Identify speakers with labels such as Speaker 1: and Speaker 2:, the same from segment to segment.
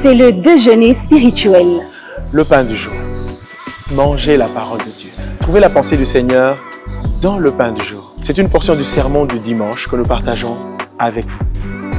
Speaker 1: C'est le déjeuner spirituel.
Speaker 2: Le pain du jour. Mangez la parole de Dieu. Trouvez la pensée du Seigneur dans le pain du jour. C'est une portion du sermon du dimanche que nous partageons avec vous.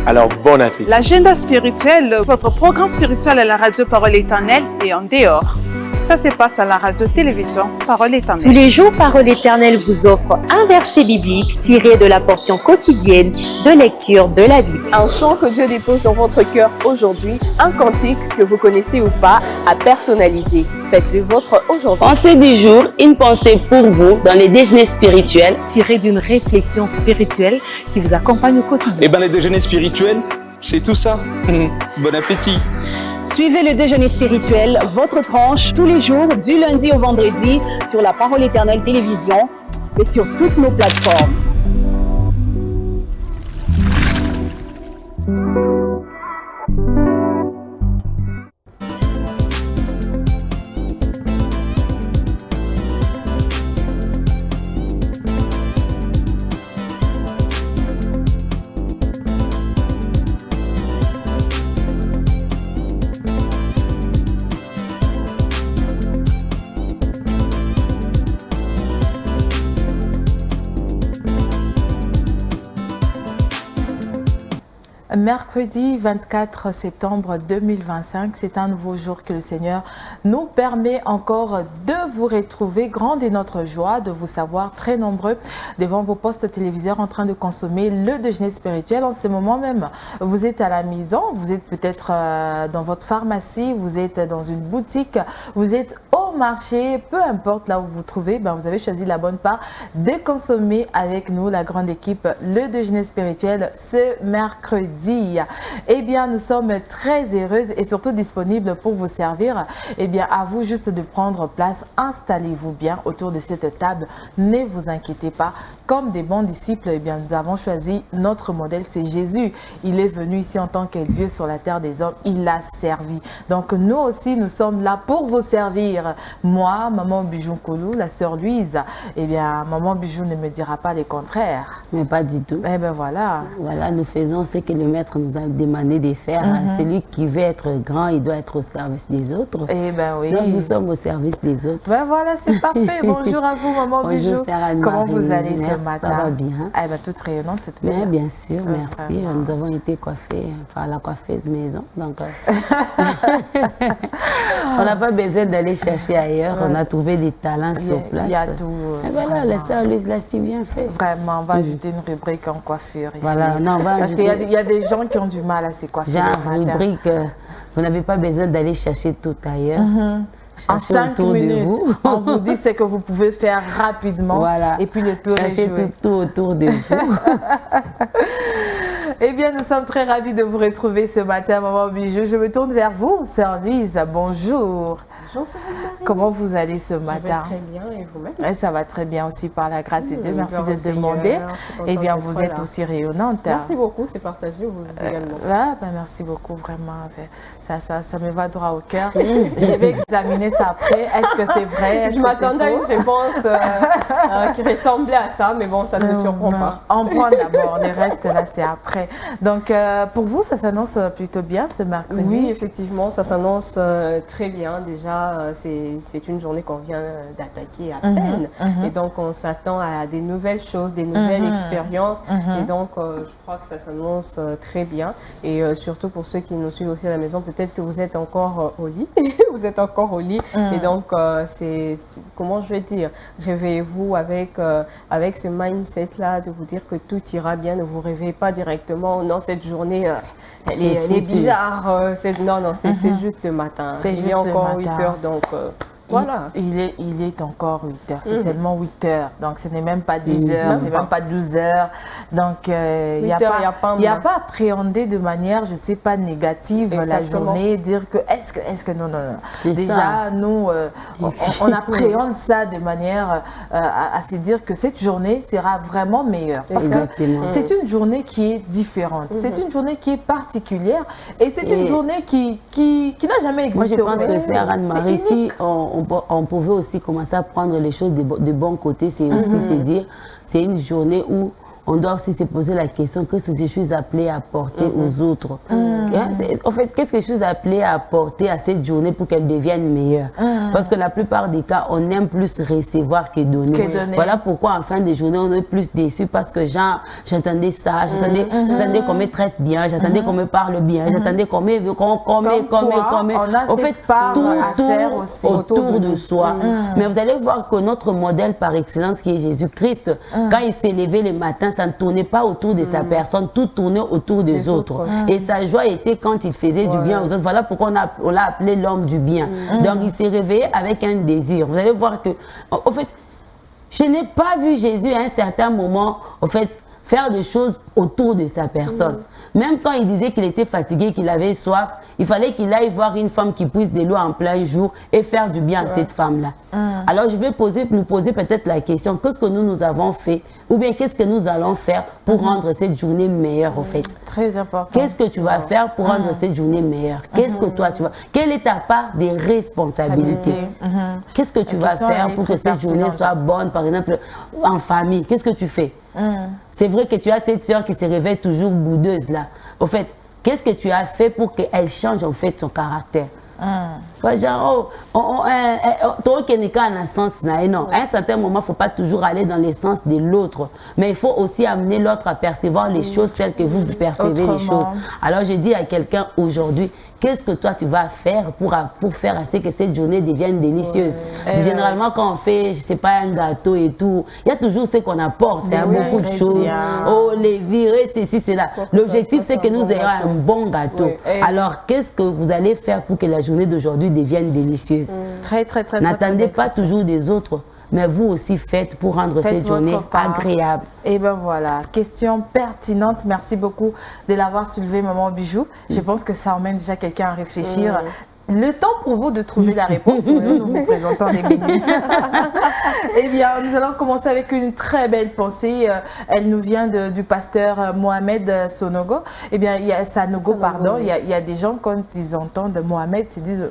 Speaker 2: Alors, bon appétit.
Speaker 3: L'agenda spirituel, votre programme spirituel à la radio Parole Éternelle et en dehors. Ça se passe à la radio-télévision Parole Éternelle.
Speaker 1: Tous les jours, Parole Éternelle vous offre un verset biblique tiré de la portion quotidienne de lecture de la Bible.
Speaker 4: Un chant que Dieu dépose dans votre cœur aujourd'hui, un cantique que vous connaissez ou pas, à personnaliser. Faites-le vôtre aujourd'hui.
Speaker 5: Pensée du jour, une pensée pour vous dans les déjeuners spirituels.
Speaker 3: Tiré d'une réflexion spirituelle qui vous accompagne au quotidien.
Speaker 6: Eh bien, les déjeuners spirituels, c'est tout ça. Bon appétit.
Speaker 1: Suivez le déjeuner spirituel, votre tranche, tous les jours, du lundi au vendredi, sur la Parole Éternelle Télévision et sur toutes nos plateformes.
Speaker 7: Mercredi 24 septembre 2025, c'est un nouveau jour que le Seigneur nous permet encore de vous retrouver. Grande est notre joie de vous savoir très nombreux devant vos postes téléviseurs en train de consommer le déjeuner spirituel. En ce moment même, vous êtes à la maison, vous êtes peut-être dans votre pharmacie, vous êtes dans une boutique, vous êtes au marché, peu importe là où vous vous trouvez, vous avez choisi la bonne part de consommer avec nous, la grande équipe, le déjeuner spirituel ce mercredi. Eh bien, nous sommes très heureuses et surtout disponibles pour vous servir. Eh bien, à vous juste de prendre place, installez-vous bien autour de cette table. Ne vous inquiétez pas. Comme des bons disciples, eh bien, nous avons choisi notre modèle, c'est Jésus. Il est venu ici en tant que Dieu sur la terre des hommes. Il a servi. Donc, nous aussi, nous sommes là pour vous servir. Moi, Maman Bijou Koulou, la sœur Louise, eh bien, Maman Bijou ne me dira pas le contraire.
Speaker 5: Mais pas du tout.
Speaker 7: Eh bien, voilà.
Speaker 5: Voilà, nous faisons ce que le Maître nous a demandé de faire. Celui qui veut être grand, il doit être au service des autres.
Speaker 7: Eh bien, oui.
Speaker 5: Donc, nous sommes au service des autres.
Speaker 7: Ben voilà, c'est parfait. Bonjour à vous, Maman Bijou.
Speaker 5: Bonjour, Sarah.
Speaker 7: Comment vous allez ce matin?
Speaker 5: Ça va bien.
Speaker 7: Eh ben, toute rayonnante, toute belle.
Speaker 5: Mais bien sûr, merci. Nous avons été coiffés par la coiffeuse maison. Donc, on n'a pas besoin d'aller chercher ailleurs. On a trouvé des talents sur place.
Speaker 7: Il y a tout.
Speaker 5: Et voilà, la sœur Louise l'a si bien fait.
Speaker 7: Vraiment, on va ajouter une rubrique en coiffure ici.
Speaker 5: Voilà, non, on va
Speaker 7: parce qu'il y a des gens qui ont du mal à se coiffer.
Speaker 5: Genre, rubrique, vous n'avez pas besoin d'aller chercher tout ailleurs.
Speaker 7: En 5 minutes, on vous dit ce que vous pouvez faire rapidement.
Speaker 5: Voilà.
Speaker 7: Et puis le tour est
Speaker 5: joué. Cherchez tout autour de vous.
Speaker 7: Eh bien, nous sommes très ravis de vous retrouver ce matin, Maman Bijou. Je me tourne vers vous, sœur Louise. Bonjour.
Speaker 4: Bonjour, sœur Marie.
Speaker 7: Comment vous allez ce matin?
Speaker 4: Je vais très bien, et vous-même?
Speaker 7: Ça va très bien aussi par la grâce de Dieu. Merci de demander. Eh bien, vous êtes aussi rayonnante.
Speaker 4: Merci beaucoup, c'est partagé, vous également.
Speaker 7: Merci beaucoup, vraiment. Ça me va droit au cœur. Je vais examiner ça après. Est-ce que c'est vrai?
Speaker 4: Je m'attendais à une réponse qui ressemblait à ça, mais bon, ça ne me surprend pas.
Speaker 7: On prend d'abord, le reste là, c'est après. Donc, pour vous, ça s'annonce plutôt bien ce mercredi?
Speaker 4: Oui, effectivement, ça s'annonce très bien. Déjà, c'est une journée qu'on vient d'attaquer à peine. Et donc, on s'attend à des nouvelles choses, des nouvelles expériences. Et donc, je crois que ça s'annonce très bien. Et surtout pour ceux qui nous suivent aussi à la maison, peut-être que vous êtes encore au lit. Vous êtes encore au lit. Et donc, comment je vais dire, réveillez-vous avec ce mindset-là de vous dire que tout ira bien. Ne vous réveillez pas directement. Non, cette journée, elle est bizarre. Non, c'est juste le matin. Il est encore 8 heures, donc voilà.
Speaker 7: Il est encore 8 heures. C'est seulement 8 heures. Donc, ce n'est même pas 10 heures, c'est même pas 12 heures. Donc, il n'y a pas à appréhender de manière, je ne sais pas, négative la journée, dire que est-ce que non. Déjà, nous, on appréhende ça de manière à se dire que cette journée sera vraiment meilleure. Parce que c'est une journée qui est différente. C'est une journée qui est particulière et c'est une journée qui n'a jamais existé.
Speaker 5: Moi, je pense que c'est Anne-Marie, si on pouvait aussi commencer à prendre les choses de bon côté, c'est aussi se dire, c'est une journée où on doit aussi se poser la question, qu'est-ce que je suis appelée à apporter aux autres? En fait, qu'est-ce que je suis appelée à apporter à cette journée pour qu'elle devienne meilleure? Parce que la plupart des cas, on aime plus recevoir que donner. Voilà pourquoi en fin de journée, on est plus déçu parce que j'attendais ça, j'attendais qu'on me traite bien, j'attendais qu'on me parle bien, j'attendais qu'on me...
Speaker 7: On a
Speaker 5: en fait, tout autour de soi. Mais vous allez voir que notre modèle par excellence, qui est Jésus-Christ, quand il s'est levé le matin, ça ne tournait pas autour de sa personne, tout tournait autour des autres. Et sa joie était quand il faisait du bien aux autres. Voilà pourquoi on l'a appelé l'homme du bien. Donc il s'est réveillé avec un désir. Vous allez voir que, en fait, je n'ai pas vu Jésus à un certain moment, en fait, faire des choses autour de sa personne. Même quand il disait qu'il était fatigué, qu'il avait soif, il fallait qu'il aille voir une femme qui puise de l'eau en plein jour et faire du bien à cette femme-là. Alors je vais nous poser peut-être la question, qu'est-ce que nous avons fait ou bien qu'est-ce que nous allons faire pour rendre cette journée meilleure au fait?
Speaker 7: Très important.
Speaker 5: Qu'est-ce que tu vas faire pour rendre cette journée meilleure? Qu'est-ce que toi tu vas... Quelle est ta part des responsabilités? Qu'est-ce que tu vas faire pour que cette journée soit bonne, par exemple, en famille? Qu'est-ce que tu fais? C'est vrai que tu as cette soeur qui se réveille toujours boudeuse là. Au fait, qu'est-ce que tu as fait pour qu'elle change en fait son caractère? Genre, non. À un certain moment, il ne faut pas toujours aller dans le sens de l'autre. Mais il faut aussi amener l'autre à percevoir les choses telles que vous percevez les choses. Alors, je dis à quelqu'un aujourd'hui, qu'est-ce que toi tu vas faire pour faire assez que cette journée devienne délicieuse? Généralement, quand on fait, je ne sais pas, un gâteau et tout, il y a toujours ce qu'on apporte, beaucoup de choses. Oh, les virées, ceci, cela. L'objectif, c'est que nous ayons un bon gâteau. Alors, qu'est-ce que vous allez faire pour que la journée d'aujourd'hui devienne délicieuse?
Speaker 7: Très.
Speaker 5: N'attendez pas toujours des autres, mais vous aussi faites pour rendre cette journée agréable.
Speaker 7: Et ben voilà, question pertinente. Merci beaucoup de l'avoir soulevé, Maman Bijou. Je pense que ça emmène déjà quelqu'un à réfléchir. Le temps pour vous de trouver la réponse. Nous vous présentons les menus. Eh bien, nous allons commencer avec une très belle pensée. Elle nous vient du pasteur Mohamed Sanogo. Eh bien, Sanogo, pardon. Il y a des gens, quand ils entendent Mohamed, ils se disent...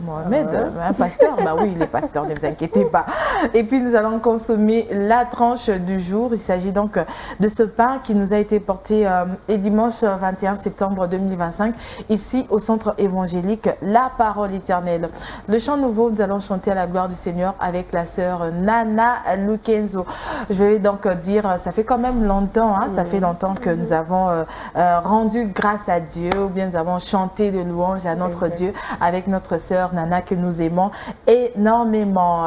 Speaker 7: Mohamed, un pasteur, bah oui, il est pasteur, ne vous inquiétez pas. Et puis nous allons consommer la tranche du jour. Il s'agit donc de ce pain qui nous a été porté le dimanche 21 septembre 2025, ici au centre évangélique La Parole Éternelle. Le chant nouveau, nous allons chanter à la gloire du Seigneur avec la sœur Nana Lukenzo. Je vais donc dire, ça fait quand même longtemps, ça fait longtemps que nous avons rendu grâce à Dieu, ou bien nous avons chanté de louanges à notre Dieu avec notre sœur Nana que nous aimons énormément.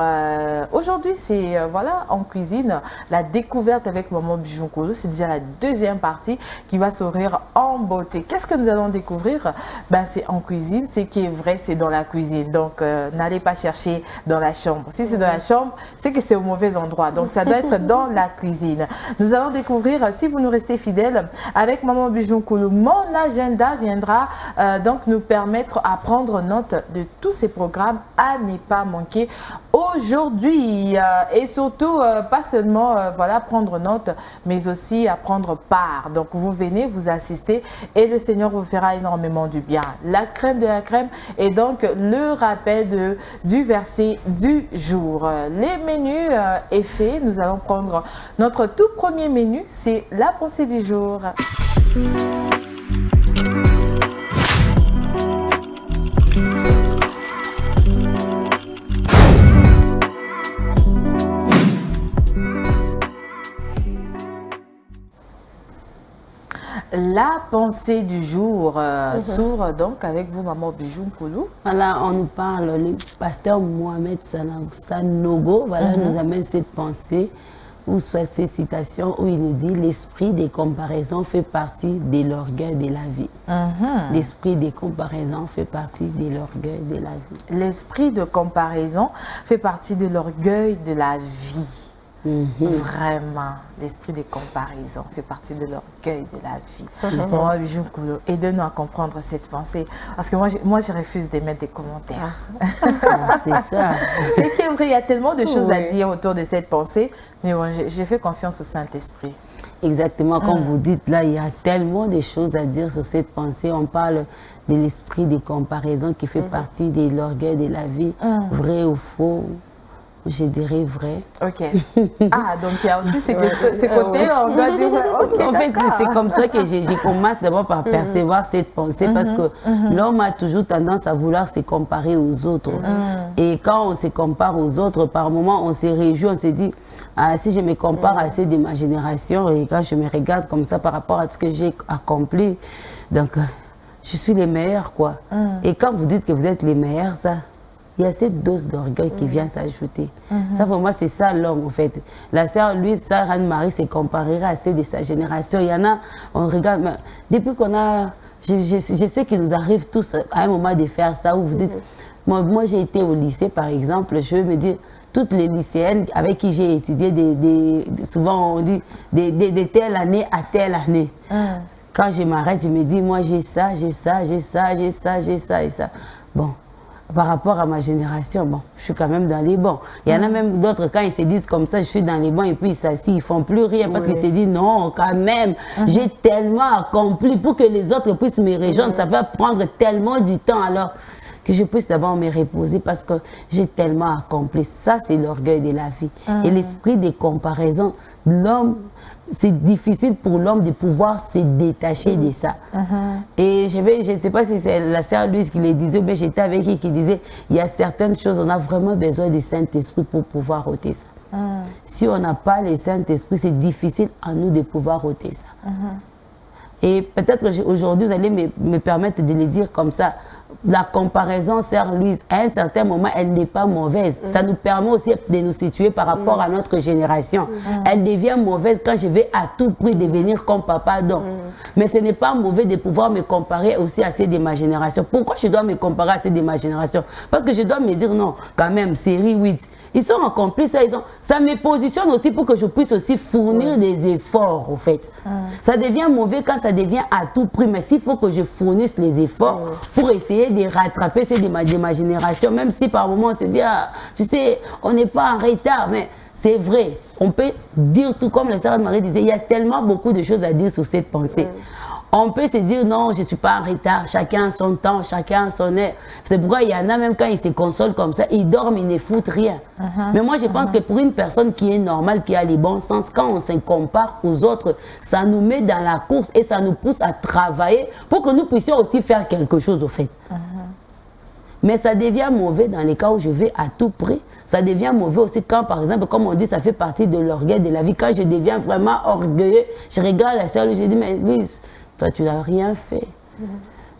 Speaker 7: Aujourd'hui, c'est voilà, en cuisine, la découverte avec Maman Bijou. C'est déjà la deuxième partie qui va s'ouvrir en beauté. Qu'est-ce que nous allons découvrir? C'est en cuisine. Ce qui est vrai, c'est dans la cuisine. Donc, n'allez pas chercher dans la chambre. Si c'est dans la chambre, c'est que c'est au mauvais endroit. Donc, ça doit être dans la cuisine. Nous allons découvrir, si vous nous restez fidèles, avec Maman Bijou, mon agenda viendra donc nous permettre à prendre note de tous ces programmes à ne pas manquer aujourd'hui. Et surtout, pas seulement voilà, prendre note, mais aussi à prendre part. Donc, vous venez, vous assistez et le Seigneur vous fera énormément du bien. La crème de la crème est donc le rappel du verset du jour. Les menus est fait. Nous allons prendre notre tout premier menu, c'est la pensée du jour. La pensée du jour s'ouvre donc avec vous, Maman Bijou Nkoulou.
Speaker 5: Voilà, on nous parle, le pasteur Mohamed Sanogo, voilà, nous amène cette pensée, ou soit cette citation où il nous dit « L'esprit des comparaisons fait partie de l'orgueil de la vie ». L'esprit des comparaisons fait partie de l'orgueil de la vie.
Speaker 7: L'esprit de comparaison fait partie de l'orgueil de la vie. Vraiment, l'esprit des comparaisons fait partie de l'orgueil de la vie. Bon, Bijou Nkoulou, aidez-nous à comprendre cette pensée. Parce que moi, je refuse de mettre des commentaires.
Speaker 5: C'est ça.
Speaker 7: C'est qu'il vrai, il y a tellement de choses à dire autour de cette pensée. Mais bon, j'ai fait confiance au Saint-Esprit.
Speaker 5: Exactement, comme vous dites, là, il y a tellement de choses à dire sur cette pensée. On parle de l'esprit des comparaisons qui fait partie de l'orgueil de la vie, vrai ou faux. je dirais vrai.
Speaker 7: Ok. Ah, donc il y a aussi ces côtés, on doit dire vrai. Okay,
Speaker 5: en fait, c'est comme ça que j'ai commencé d'abord par percevoir cette pensée parce que l'homme a toujours tendance à vouloir se comparer aux autres. Et quand on se compare aux autres, par moment, on se réjouit, on se dit, ah, si je me compare à ceux de ma génération et quand je me regarde comme ça par rapport à ce que j'ai accompli, donc je suis les meilleurs, quoi. Et quand vous dites que vous êtes les meilleurs, ça, il y a cette dose d'orgueil qui vient s'ajouter. Ça, pour moi, c'est ça l'homme, en fait. La sœur, lui, sœur Anne-Marie, se comparerait à ceux de sa génération. Il y en a, on regarde, mais depuis qu'on a... Je sais qu'il nous arrive tous à un moment de faire ça, où vous dites... Moi j'ai été au lycée, par exemple, je veux me dire, toutes les lycéennes avec qui j'ai étudié, souvent on dit, de telle année à telle année. Quand je m'arrête, je me dis, moi j'ai ça, j'ai ça, j'ai ça, j'ai ça, j'ai ça et ça. Bon. Par rapport à ma génération, bon, je suis quand même dans les bons. Il y en a même d'autres, quand ils se disent comme ça, je suis dans les bons, et puis ils s'assient, ils font plus rien parce qu'ils se disent non, quand même, j'ai tellement accompli pour que les autres puissent me rejoindre, ça va prendre tellement du temps alors que je puisse d'abord me reposer parce que j'ai tellement accompli. Ça, c'est l'orgueil de la vie. Et l'esprit de comparaison, l'homme, c'est difficile pour l'homme de pouvoir se détacher de ça. Et je ne sais pas si c'est la sœur Louise qui le disait, ou bien j'étais avec elle qui disait, il y a certaines choses, on a vraiment besoin du Saint-Esprit pour pouvoir ôter ça. Si on n'a pas le Saint-Esprit, c'est difficile à nous de pouvoir ôter ça. Et peut-être qu'aujourd'hui, vous allez me permettre de le dire comme ça. La comparaison, sœur Louise, à un certain moment, elle n'est pas mauvaise. Ça nous permet aussi de nous situer par rapport à notre génération. Elle devient mauvaise quand je vais à tout prix devenir comme papa. Donc. Mais ce n'est pas mauvais de pouvoir me comparer aussi à ceux de ma génération. Pourquoi je dois me comparer à ceux de ma génération? Parce que je dois me dire non, quand même, série 8. Ils sont accomplis, ça me positionne aussi pour que je puisse aussi fournir des efforts, en fait. Ça devient mauvais quand ça devient à tout prix, mais s'il faut que je fournisse les efforts pour essayer de rattraper ceux de ma génération, même si par moment on se dit, ah, tu sais, on n'est pas en retard, mais c'est vrai. On peut dire tout comme la sœur Anne-Marie disait, il y a tellement beaucoup de choses à dire sur cette pensée. On peut se dire non, je ne suis pas en retard, chacun son temps, chacun son heure. C'est pourquoi il y en a même quand ils se consolent comme ça, ils dorment, ils ne foutent rien. Mais moi je pense que pour une personne qui est normale, qui a les bons sens, quand on se compare aux autres, ça nous met dans la course et ça nous pousse à travailler pour que nous puissions aussi faire quelque chose au fait. Mais ça devient mauvais dans les cas où je vais à tout prix. Ça devient mauvais aussi quand, par exemple, comme on dit, ça fait partie de l'orgueil de la vie. Quand je deviens vraiment orgueilleux, je regarde la sœur, je dis, mais Louise, toi, tu n'as rien fait.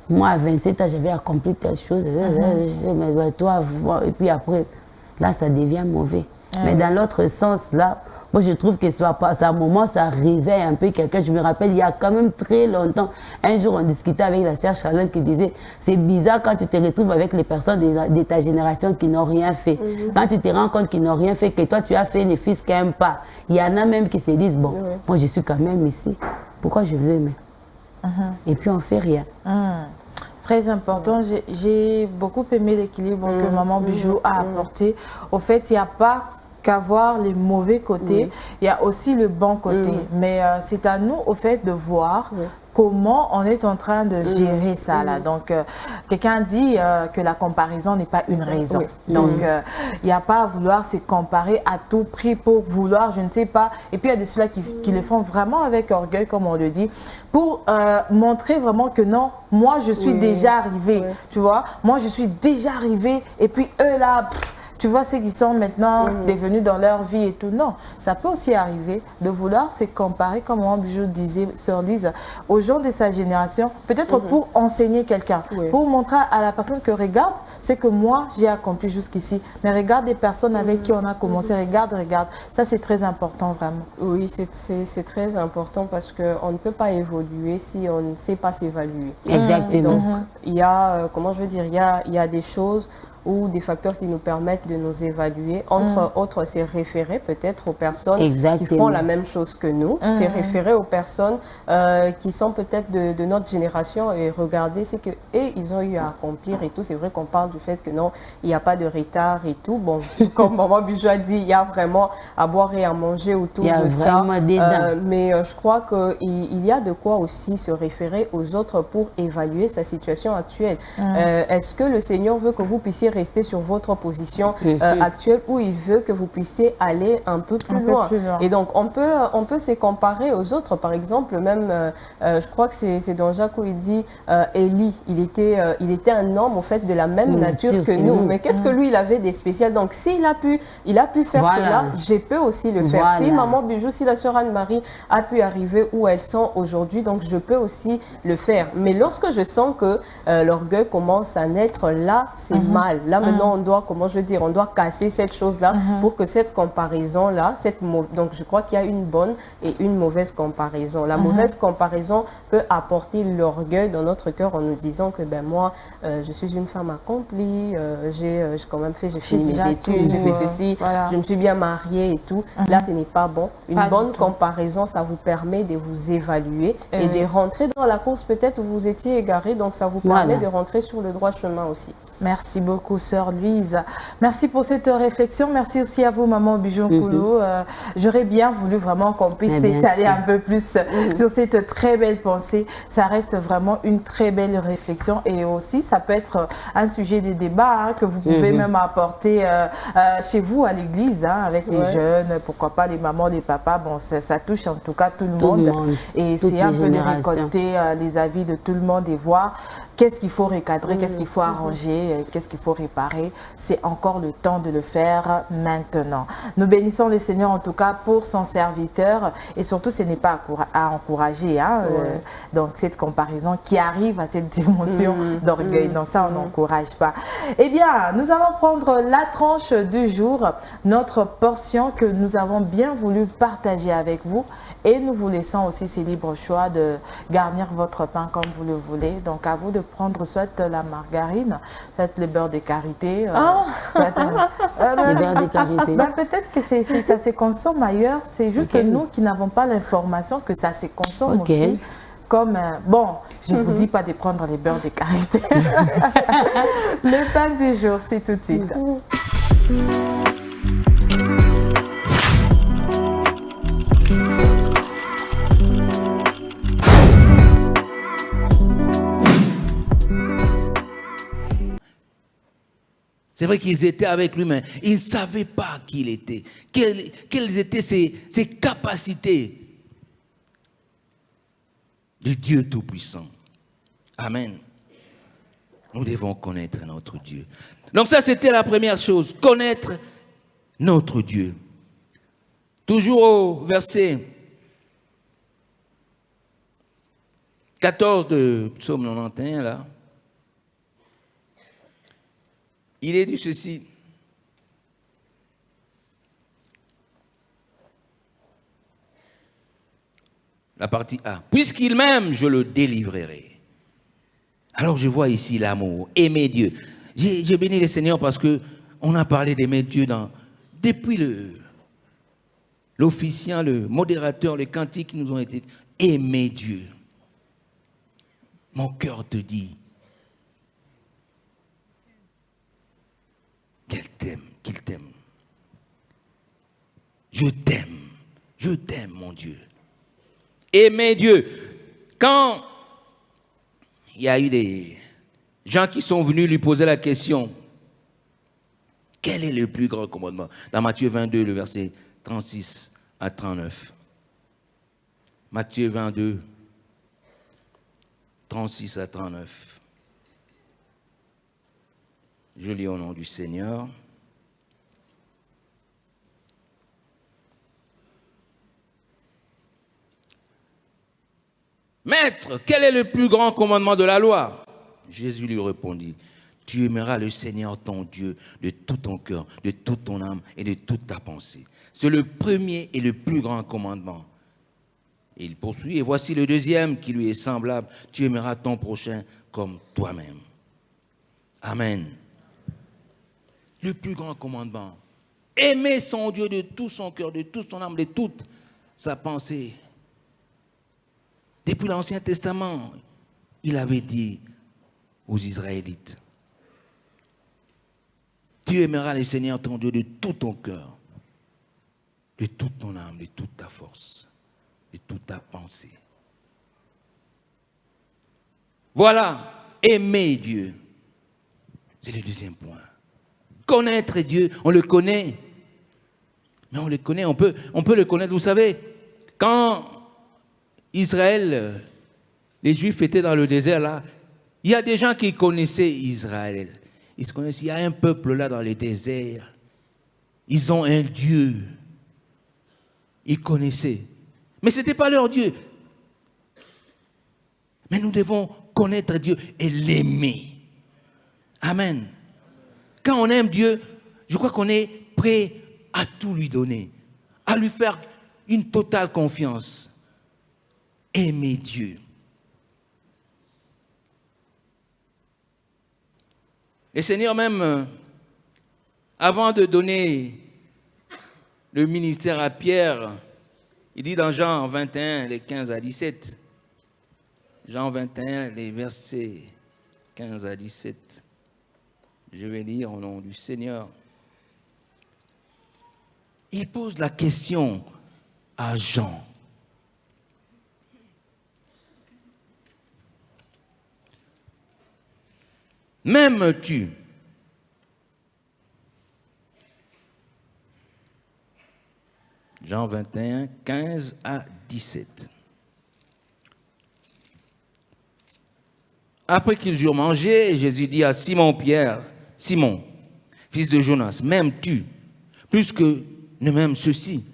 Speaker 5: Moi, à 27 ans, j'avais accompli telle chose. Mais toi, et puis après, là, ça devient mauvais. Mais dans l'autre sens, là, moi, je trouve que ça, à un moment, ça réveille un peu quelqu'un. Je me rappelle, il y a quand même très longtemps, un jour, on discutait avec la sœur Charlotte qui disait, c'est bizarre quand tu te retrouves avec les personnes de ta génération qui n'ont rien fait. Quand tu te rends compte qu'ils n'ont rien fait, que toi, tu as fait les fils qui n'aiment pas. Il y en a même qui se disent, bon, moi, je suis quand même ici. Pourquoi je veux aimer? Et puis, on ne fait rien.
Speaker 7: Très important. J'ai beaucoup aimé l'équilibre que Maman Bijou a apporté. Au fait, il n'y a pas qu'avoir les mauvais côtés, il y a aussi le bon côté. Mais c'est à nous, au fait, de voir comment on est en train de gérer ça là. Donc, quelqu'un dit que la comparaison n'est pas une raison. Donc, il n'y a pas à vouloir se comparer à tout prix pour vouloir, je ne sais pas. Et puis, il y a de ceux-là qui le font vraiment avec orgueil, comme on le dit, pour montrer vraiment que non, moi, je suis déjà arrivé. Tu vois, moi, je suis déjà arrivé. Et puis, eux là... Tu vois ceux qui sont maintenant devenus dans leur vie et tout. Non, ça peut aussi arriver de vouloir se comparer, comme Maman Bijou disait, sœur Louise, aux gens de sa génération, peut-être pour enseigner quelqu'un, pour montrer à la personne que regarde, c'est que moi j'ai accompli jusqu'ici. Mais regarde des personnes avec qui on a commencé, regarde. Ça c'est très important vraiment.
Speaker 4: Oui, c'est très important parce qu'on ne peut pas évoluer si on ne sait pas s'évaluer.
Speaker 5: Exactement.
Speaker 4: Donc il y a, comment je veux dire, il y a des choses ou des facteurs qui nous permettent de nous évaluer. Entre autres, c'est référer peut-être aux personnes qui font la même chose que nous. C'est référer aux personnes qui sont peut-être de notre génération et regarder ce qu'ils ont eu à accomplir et tout. C'est vrai qu'on parle du fait que non, il n'y a pas de retard et tout. Bon, comme Maman Bijou a dit, il y a vraiment à boire et à manger autour de ça. Mais je crois qu'il y a de quoi aussi se référer aux autres pour évaluer sa situation actuelle. Est-ce que le Seigneur veut que vous puissiez rester sur votre position actuelle ou il veut que vous puissiez aller un peu plus loin. Et donc, on peut se comparer aux autres. Par exemple, même, je crois que c'est dans Jacques où il dit Élie, il était un homme, en fait, de la même nature que nous. Mais qu'est-ce que lui, il avait des spéciales? Donc, s'il a pu faire cela, je peux aussi le faire. Si Maman Bijou, si la sœur Anne-Marie a pu arriver où elles sont aujourd'hui, donc je peux aussi le faire. Mais lorsque je sens que l'orgueil commence à naître, là, c'est mal. Là, maintenant, on doit, comment je veux dire, on doit casser cette chose-là pour que cette comparaison-là, donc je crois qu'il y a une bonne et une mauvaise comparaison. La mauvaise comparaison peut apporter l'orgueil dans notre cœur en nous disant que ben moi, je suis une femme accomplie, j'ai quand même j'ai fini mes études, j'ai fait ceci, je me suis bien mariée et tout. Là, ce n'est pas bon. Une bonne comparaison, ça vous permet de vous évaluer et de rentrer dans la course peut-être où vous étiez égaré. Donc, ça vous permet de rentrer sur le droit chemin aussi.
Speaker 7: Merci beaucoup, sœur Louise. Merci pour cette réflexion. Merci aussi à vous, Maman Bijou Koulou. J'aurais bien voulu vraiment qu'on puisse s'étaler un peu plus sur cette très belle pensée. Ça reste vraiment une très belle réflexion et aussi, ça peut être un sujet de débat que vous pouvez même apporter chez vous à l'église avec les jeunes, pourquoi pas les mamans, les papas. Bon, ça touche en tout cas tout le monde. Et c'est un peu de récolter les avis de tout le monde et voir qu'est-ce qu'il faut recadrer, qu'est-ce qu'il faut arranger, qu'est-ce qu'il faut réparer. C'est encore le temps de le faire maintenant. Nous bénissons le Seigneur en tout cas pour son serviteur. Et surtout, ce n'est pas à encourager. Donc, cette comparaison qui arrive à cette dimension d'orgueil. Donc, ça, on n'encourage pas. Eh bien, nous allons prendre la tranche du jour, notre portion que nous avons bien voulu partager avec vous. Et nous vous laissons aussi ces libres choix de garnir votre pain comme vous le voulez. Donc, à vous de prendre soit la margarine, soit le beurre de karité. Soit le beurre de karité. Peut-être que ça se consomme ailleurs. C'est juste nous qui n'avons pas l'information que ça se consomme aussi. Comme, bon, je ne vous dis pas de prendre les beurres de karité. Le pain du jour, c'est tout de suite.
Speaker 8: C'est vrai qu'ils étaient avec lui, mais ils ne savaient pas qui il était. Quelles étaient ses capacités du Dieu Tout-Puissant. Amen. Nous devons connaître notre Dieu. Donc ça, c'était la première chose, connaître notre Dieu. Toujours au verset 14 de Psaume 91, là. Il est dit ceci. La partie A. Puisqu'il m'aime, je le délivrerai. Alors je vois ici l'amour, aimer Dieu. J'ai béni le Seigneur parce qu'on a parlé d'aimer Dieu depuis l'officiant, le modérateur, les cantiques qui nous ont été. Aimer Dieu. Mon cœur te dit qu'il t'aime. Je t'aime, mon Dieu. Aimer Dieu. Quand il y a eu des gens qui sont venus lui poser la question, quel est le plus grand commandement? Dans Matthieu 22, le verset 36 à 39. Matthieu 22, 36 à 39. Je lis au nom du Seigneur. Maître, quel est le plus grand commandement de la loi? Jésus lui répondit, tu aimeras le Seigneur ton Dieu de tout ton cœur, de toute ton âme et de toute ta pensée. C'est le premier et le plus grand commandement. Et il poursuit, et voici le deuxième qui lui est semblable, tu aimeras ton prochain comme toi-même. Amen. Le plus grand commandement. Aimer son Dieu de tout son cœur, de toute son âme, de toute sa pensée. Depuis l'Ancien Testament, il avait dit aux Israélites, tu aimeras le Seigneur ton Dieu de tout ton cœur, de toute ton âme, de toute ta force, de toute ta pensée. Voilà, aimer Dieu. C'est le deuxième point. Connaître Dieu, on le connaît. Mais on le connaît, on peut le connaître. Vous savez, quand Israël, les Juifs étaient dans le désert là, il y a des gens qui connaissaient Israël. Ils se connaissent, il y a un peuple là dans le désert. Ils ont un Dieu. Ils connaissaient. Mais ce n'était pas leur Dieu. Mais nous devons connaître Dieu et l'aimer. Amen. Quand on aime Dieu, je crois qu'on est prêt à tout lui donner, à lui faire une totale confiance. Aimer Dieu. Le Seigneur même, avant de donner le ministère à Pierre, il dit dans Jean 21, les 15 à 17, Jean 21, les versets 15 à 17, je vais lire au nom du Seigneur. Il pose la question à Jean. M'aimes-tu? Jean 21, 15 à 17. Après qu'ils eurent mangé, Jésus dit à Simon-Pierre, Simon, fils de Jonas, m'aimes-tu plus que ne m'aiment ceux-ci?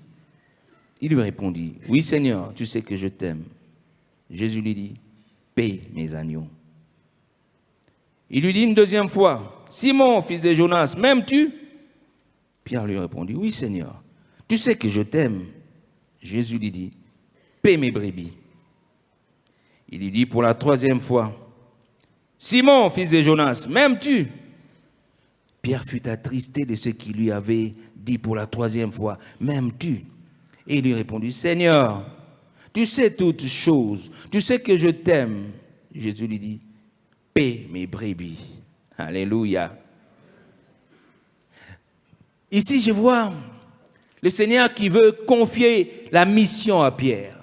Speaker 8: Il lui répondit, oui Seigneur, tu sais que je t'aime. Jésus lui dit, paie mes agneaux. Il lui dit une deuxième fois, Simon, fils de Jonas, m'aimes-tu? Pierre lui répondit, oui Seigneur, tu sais que je t'aime. Jésus lui dit, paie mes brebis. Il lui dit pour la troisième fois, Simon, fils de Jonas, m'aimes-tu? Pierre fut attristé de ce qu'il lui avait dit pour la troisième fois, m'aimes-tu? Et il lui répondit, Seigneur, tu sais toutes choses, tu sais que je t'aime. Jésus lui dit, paie mes brebis. Alléluia. Ici, je vois le Seigneur qui veut confier la mission à Pierre.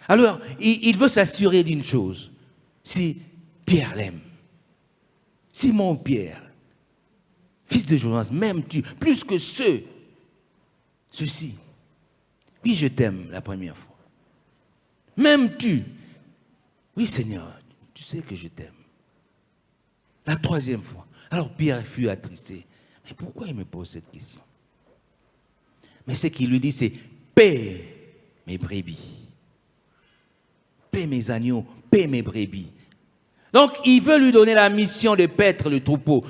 Speaker 8: Alors, il veut s'assurer d'une chose. Si Pierre l'aime, Simon Pierre, fils de Jonas, m'aimes-tu plus que ceux-ci? Oui, je t'aime la première fois. M'aimes-tu? Oui, Seigneur, tu sais que je t'aime. La troisième fois. Alors Pierre fut attristé. Mais pourquoi il me pose cette question? Mais ce qu'il lui dit, c'est paie mes brebis. Paie mes agneaux, paie mes brebis. Donc, il veut lui donner la mission de paître le troupeau.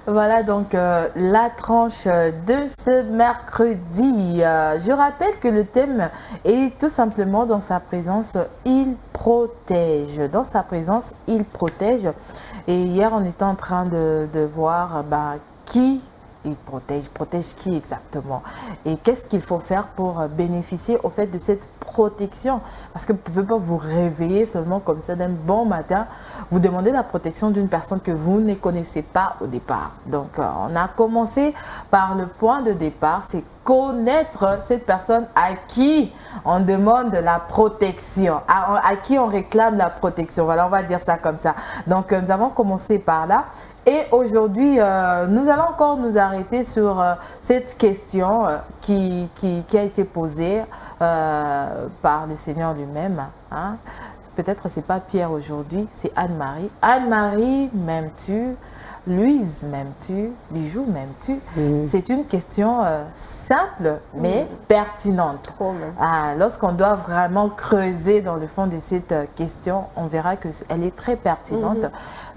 Speaker 7: Voilà donc la tranche de ce mercredi. Je rappelle que le thème est tout simplement dans sa présence, il protège. Dans sa présence, il protège. Et hier, on était en train de voir qui il protège qui exactement? Et qu'est-ce qu'il faut faire pour bénéficier au fait de cette protection? Parce que vous ne pouvez pas vous réveiller seulement comme ça d'un bon matin, vous demandez la protection d'une personne que vous ne connaissez pas au départ. Donc, on a commencé par le point de départ, c'est connaître cette personne à qui on demande la protection, à qui on réclame la protection. Voilà, on va dire ça comme ça. Donc, nous avons commencé par là. Et aujourd'hui, nous allons encore nous arrêter sur cette question qui a été posée par le Seigneur lui-même. Hein. Peut-être ce n'est pas Pierre aujourd'hui, c'est Anne-Marie. Anne-Marie, m'aimes-tu? Louise, m'aimes-tu? Bijou, m'aimes-tu? C'est une question simple, mais pertinente. Lorsqu'on doit vraiment creuser dans le fond de cette question, on verra qu'elle est très pertinente.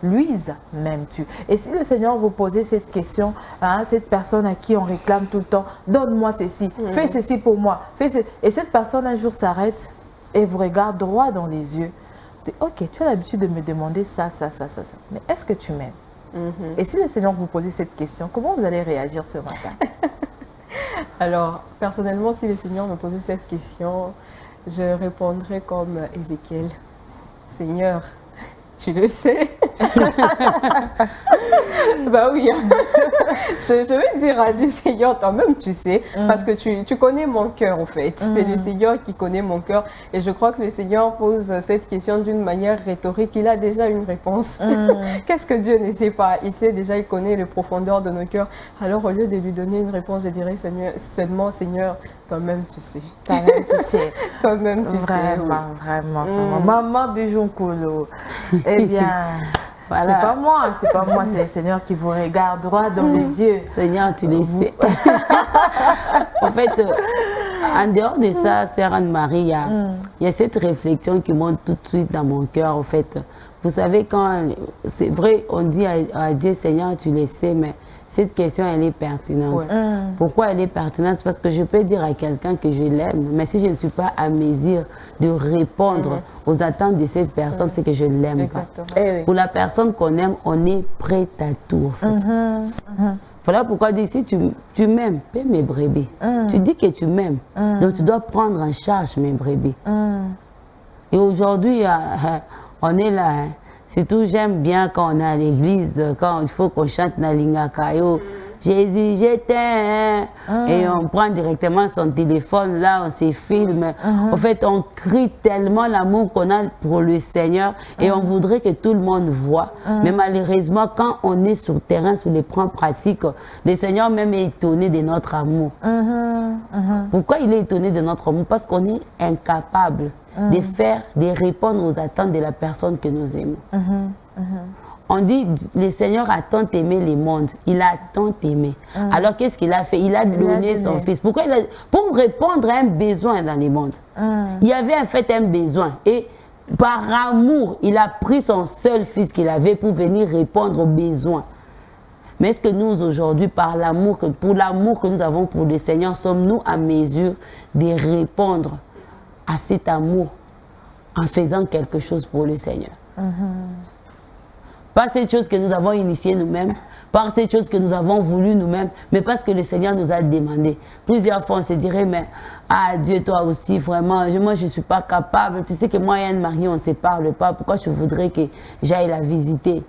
Speaker 7: Louise, m'aimes-tu? Et si le Seigneur vous posait cette question, hein, cette personne à qui on réclame tout le temps, donne-moi ceci, fais ceci pour moi, et cette personne un jour s'arrête et vous regarde droit dans les yeux. Vous dites, ok, tu as l'habitude de me demander ça, mais est-ce que tu m'aimes? Et si le Seigneur vous posait cette question, comment vous allez réagir ce matin?
Speaker 4: Alors, personnellement, si le Seigneur me posait cette question, je répondrais comme Ézéchiel. Seigneur, tu le sais. Bah oui, je vais dire à Dieu, Seigneur, toi-même tu sais, parce que tu connais mon cœur en fait. C'est le Seigneur qui connaît mon cœur et je crois que le Seigneur pose cette question d'une manière rhétorique. Il a déjà une réponse. Qu'est-ce que Dieu ne sait pas? Il sait déjà, il connaît les profondeurs de nos cœurs. Alors au lieu de lui donner une réponse, je dirais seulement, Seigneur, toi-même tu sais.
Speaker 7: Toi-même tu sais.
Speaker 4: Toi-même tu sais.
Speaker 7: Vraiment. Maman Bijounkolo. Eh bien... Voilà. C'est pas moi, c'est le Seigneur qui vous regarde droit dans les yeux.
Speaker 5: Seigneur, tu le sais. En fait, en dehors de ça, Sœur Anne-Marie, il y a cette réflexion qui monte tout de suite dans mon cœur, en fait. Vous savez, quand c'est vrai, on dit à Dieu, Seigneur, tu le sais, mais cette question, elle est pertinente. Pourquoi elle est pertinente? Parce que je peux dire à quelqu'un que je l'aime, mais si je ne suis pas à mesure de répondre aux attentes de cette personne, c'est que je ne l'aime pas. Pour la personne qu'on aime, on est prêt à tout, en fait. Voilà pourquoi dit, si tu m'aimes, paie mes brebis. Tu dis que tu m'aimes, donc tu dois prendre en charge mes brebis. Et aujourd'hui, on est là. Surtout, j'aime bien quand on est à l'église, quand il faut qu'on chante Nalinga Kayo. Jésus, je t'aime. Et on prend directement son téléphone, là, on se filme. En fait, on crie tellement l'amour qu'on a pour le Seigneur et on voudrait que tout le monde voit. Mais malheureusement, quand on est sur le terrain, sur les plans pratiques, le Seigneur même est étonné de notre amour. Pourquoi il est étonné de notre amour? Parce qu'on est incapable de répondre aux attentes de la personne que nous aimons. On dit, le Seigneur a tant aimé le monde, il a tant aimé. Alors qu'est-ce qu'il a fait? Il a donné son Fils. Pourquoi pour répondre à un besoin dans le monde. Il y avait en fait un besoin. Et par amour, il a pris son seul Fils qu'il avait pour venir répondre aux besoins. Mais est-ce que nous, aujourd'hui, pour l'amour que nous avons pour le Seigneur, sommes-nous à mesure de répondre à cet amour en faisant quelque chose pour le Seigneur? Pas cette chose que nous avons initiée nous-mêmes, pas cette chose que nous avons voulu nous-mêmes, mais parce que le Seigneur nous a demandé. Plusieurs fois, on se dirait, mais Dieu, toi aussi, vraiment, moi, je ne suis pas capable. Tu sais que moi et Anne-Marie, on ne se parle pas. Pourquoi tu voudrais que j'aille la visiter?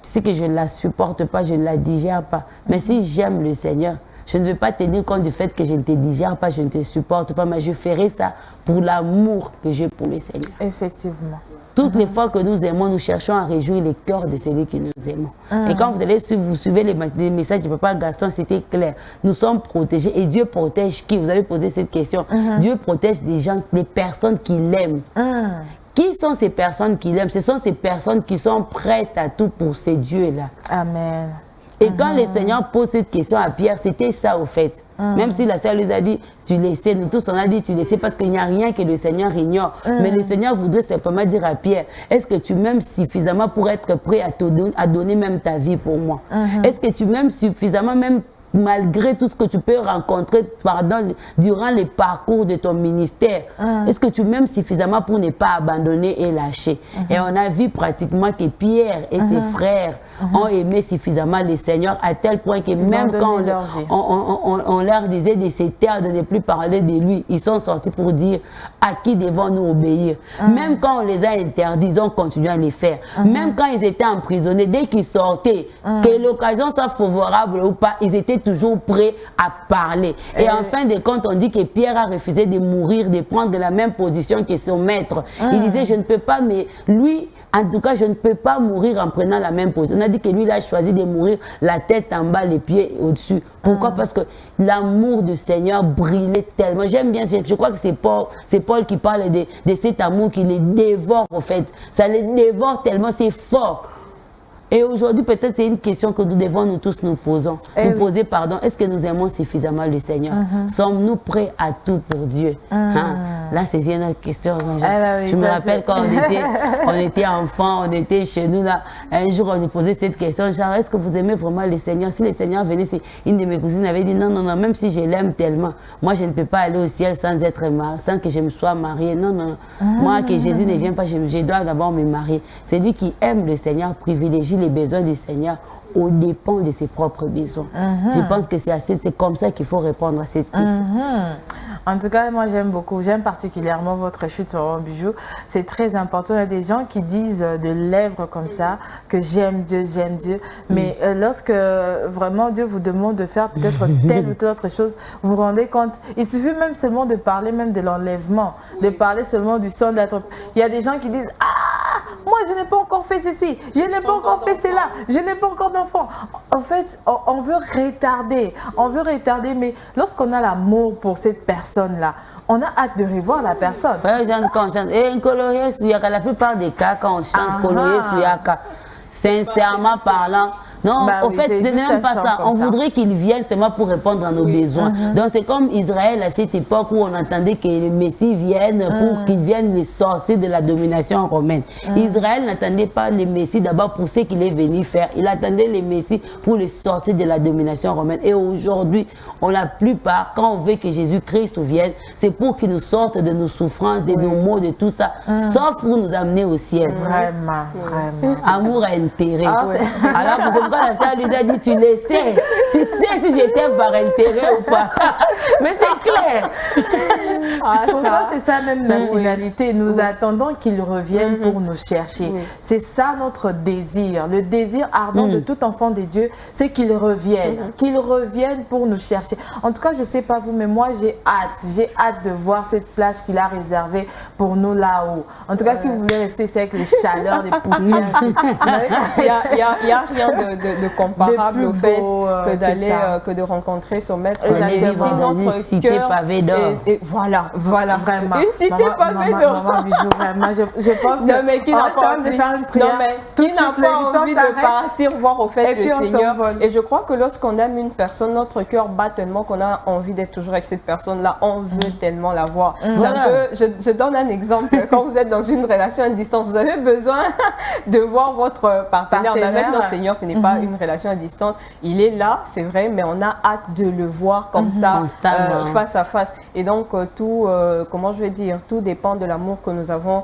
Speaker 5: Tu sais que je ne la supporte pas, je ne la digère pas. Mais si j'aime le Seigneur, je ne vais pas tenir compte du fait que je ne te digère pas, je ne te supporte pas, mais je ferai ça pour l'amour que j'ai pour le Seigneur.
Speaker 7: Effectivement.
Speaker 5: Toutes les fois que nous aimons, nous cherchons à réjouir le cœur de celui que nous aimons. Et quand vous suivez les messages de Papa Gaston, c'était clair. Nous sommes protégés. Et Dieu protège qui? Vous avez posé cette question. Dieu protège des gens, des personnes qu'il aime. Qui sont ces personnes qu'il aime? Ce sont ces personnes qui sont prêtes à tout pour ces dieux-là.
Speaker 7: Amen.
Speaker 5: Et quand le Seigneur pose cette question à Pierre, c'était ça au fait. Même si la sœur lui a dit, tu le sais, nous tous on a dit, tu le sais, parce qu'il n'y a rien que le Seigneur ignore. Mais le Seigneur voudrait simplement dire à Pierre, est-ce que tu m'aimes suffisamment pour être prêt à donner même ta vie pour moi? Est-ce que tu m'aimes suffisamment même malgré tout ce que tu peux rencontrer durant les parcours de ton ministère? Est-ce que tu m'aimes suffisamment pour ne pas abandonner et lâcher? Et on a vu pratiquement que Pierre et ses frères ont aimé suffisamment le Seigneur à tel point que même quand on leur disait de se taire, de ne plus parler de lui, ils sont sortis pour dire à qui devons-nous obéir? Même quand on les a interdits, ils ont continué à les faire. Même quand ils étaient emprisonnés, dès qu'ils sortaient, que l'occasion soit favorable ou pas, ils étaient toujours prêts à parler. Et en fin de compte, on dit que Pierre a refusé de mourir, de prendre la même position que son maître. Il disait, je ne peux pas, mais lui, en tout cas, je ne peux pas mourir en prenant la même position. On a dit que lui, il a choisi de mourir la tête en bas, les pieds au-dessus. Pourquoi? Parce que l'amour du Seigneur brillait tellement. J'aime bien, je crois que c'est Paul qui parle de cet amour qui les dévore, en fait. Ça les dévore tellement, c'est fort. Et aujourd'hui, peut-être c'est une question que nous devons nous tous nous poser. Est-ce que nous aimons suffisamment le Seigneur? Sommes-nous prêts à tout pour Dieu? Là, c'est une autre question. Je me rappelle quand on était enfants, on était chez nous, là, un jour, on nous posait cette question, genre, est-ce que vous aimez vraiment le Seigneur? Si le Seigneur venait, une de mes cousines avait dit, non, même si je l'aime tellement, moi, je ne peux pas aller au ciel sans être mariée, sans que je me sois mariée. Non. Moi, que Jésus ne vient pas, je dois d'abord me marier. C'est lui qui aime le Seigneur, privilégie les besoins du Seigneur au dépend de ses propres besoins. Je pense que c'est comme ça qu'il faut répondre à cette question.
Speaker 7: En tout cas, moi j'aime beaucoup, j'aime particulièrement votre chute sur un bijou. C'est très important. Il y a des gens qui disent de lèvres comme ça que j'aime Dieu, mais lorsque vraiment Dieu vous demande de faire peut-être telle ou telle autre chose, vous vous rendez compte, il suffit même seulement de parler même de l'enlèvement, de parler seulement du sang de la trompe. Il y a des gens qui disent ah, moi je n'ai pas encore fait ceci, je n'ai pas encore fait cela, je n'ai pas encore d'enfant. En fait, on veut retarder, mais lorsqu'on a l'amour pour cette personne-là, on a hâte de revoir la personne.
Speaker 5: Oui, quand on chante, et colorier Suyaka, la plupart des cas, quand on chante colorier Suyaka, sincèrement parlant, non, en fait, ce n'est même pas ça. On voudrait qu'ils viennent seulement pour répondre à nos besoins. Donc, c'est comme Israël à cette époque où on entendait que le Messie vienne pour qu'il vienne les sortir de la domination romaine. Israël n'attendait pas le Messie d'abord pour ce qu'il est venu faire. Il attendait le Messie pour les sortir de la domination romaine. Et aujourd'hui, la plupart, quand on veut que Jésus-Christ vienne, c'est pour qu'il nous sorte de nos souffrances, de nos maux, de tout ça, sauf pour nous amener au ciel.
Speaker 7: Vraiment, vraiment.
Speaker 5: Amour à intérêt. Alors, pourquoi la sœur lui a dit, tu le sais, tu sais si j'étais par intérêt ou pas. Mais c'est clair.
Speaker 7: Pourquoi c'est ça même la finalité. Nous attendons qu'il revienne pour nous chercher. C'est ça notre désir. Le désir ardent de tout enfant de Dieu, c'est qu'il revienne pour nous chercher. En tout cas, je ne sais pas vous, mais moi j'ai hâte de voir cette place qu'il a réservée pour nous là-haut. En tout cas, si vous voulez rester avec les chaleurs, les poussières,
Speaker 4: il n'y a rien de comparable au fait que d'aller, que de rencontrer son maître.
Speaker 5: Et si notre cœur pavé d'or.
Speaker 4: Et voilà,
Speaker 7: vraiment.
Speaker 4: Une cité pavée d'or.
Speaker 7: Vraiment, je pense
Speaker 4: non, mais qui n'a pas envie,
Speaker 7: faire une prière,
Speaker 4: qui n'a pas envie de partir voir au fait le Seigneur. Et je crois que lorsqu'on aime une personne, notre cœur bat tellement qu'on a envie d'être toujours avec cette personne-là. On veut tellement la voir. Je donne un exemple. Quand vous êtes dans une relation à distance, vous avez besoin de voir votre partenaire. Avec notre Seigneur, ce n'est pas une relation à distance. Il est là, c'est vrai, mais on a hâte de le voir comme ça, face à face. Et donc, comment je vais dire, tout dépend de l'amour que nous avons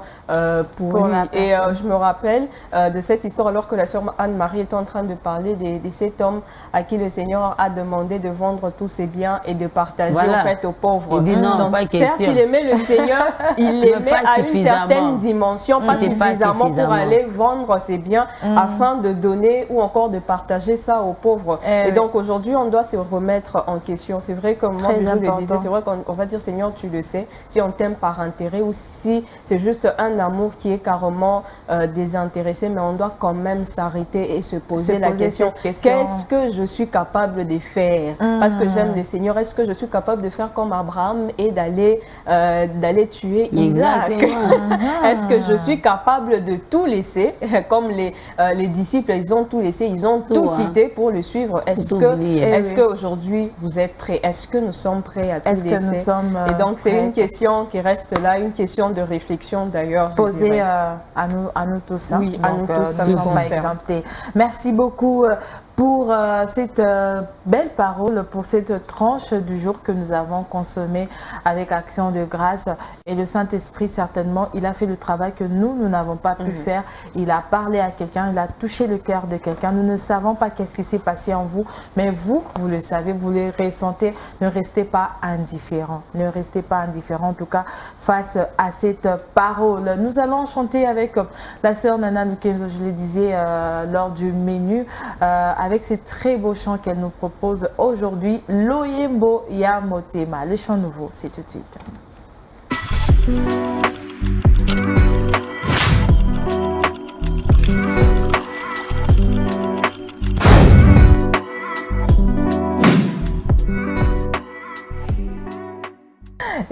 Speaker 4: pour lui. Et je me rappelle de cette histoire alors que la sœur Anne-Marie était en train de parler de cet homme à qui le Seigneur a demandé de vendre tous ses biens et de partager en fait aux pauvres.
Speaker 5: Il dit non,
Speaker 4: donc,
Speaker 5: pas
Speaker 4: certes, il aimait le Seigneur, il l'aimait à une certaine dimension, pas suffisamment pour aller vendre ses biens afin de donner ou encore de partager ça aux pauvres. Et donc aujourd'hui, on doit se remettre en question. C'est vrai, comme moi, je le disais, c'est vrai qu'on va dire, Seigneur, tu le sais, si on t'aime par intérêt ou si c'est juste un amour qui est carrément désintéressé, mais on doit quand même s'arrêter et se poser la question, qu'est-ce que je suis capable de faire? Parce que j'aime le Seigneur, est-ce que je suis capable de faire comme Abraham et d'aller tuer Isaac? Est-ce que je suis capable de tout laisser, comme les disciples, ils ont tout laissé, ils ont tout quitté pour le suivre? Est-ce qu'aujourd'hui vous êtes prêts? Est-ce que nous sommes prêts à tout laisser? Et donc c'est une question qui reste là, une question de réflexion d'ailleurs.
Speaker 7: Posée à nous tous. Hein?
Speaker 4: Oui, à nous tous,
Speaker 7: nous ne sommes pas exemptés. Merci beaucoup pour cette belle parole, pour cette tranche du jour que nous avons consommée avec Action de grâce. Et le Saint-Esprit, certainement, il a fait le travail que nous n'avons pas pu faire. Il a parlé à quelqu'un, il a touché le cœur de quelqu'un. Nous ne savons pas qu'est-ce qui s'est passé en vous, mais vous le savez, vous le ressentez. Ne restez pas indifférents. Ne restez pas indifférents, en tout cas, face à cette parole. Nous allons chanter avec la sœur Nana Lukenzo, je le disais lors du menu, avec ces très beaux chants qu'elle nous propose aujourd'hui, Loyembo Ya Motema. Le chant nouveau, c'est tout de suite.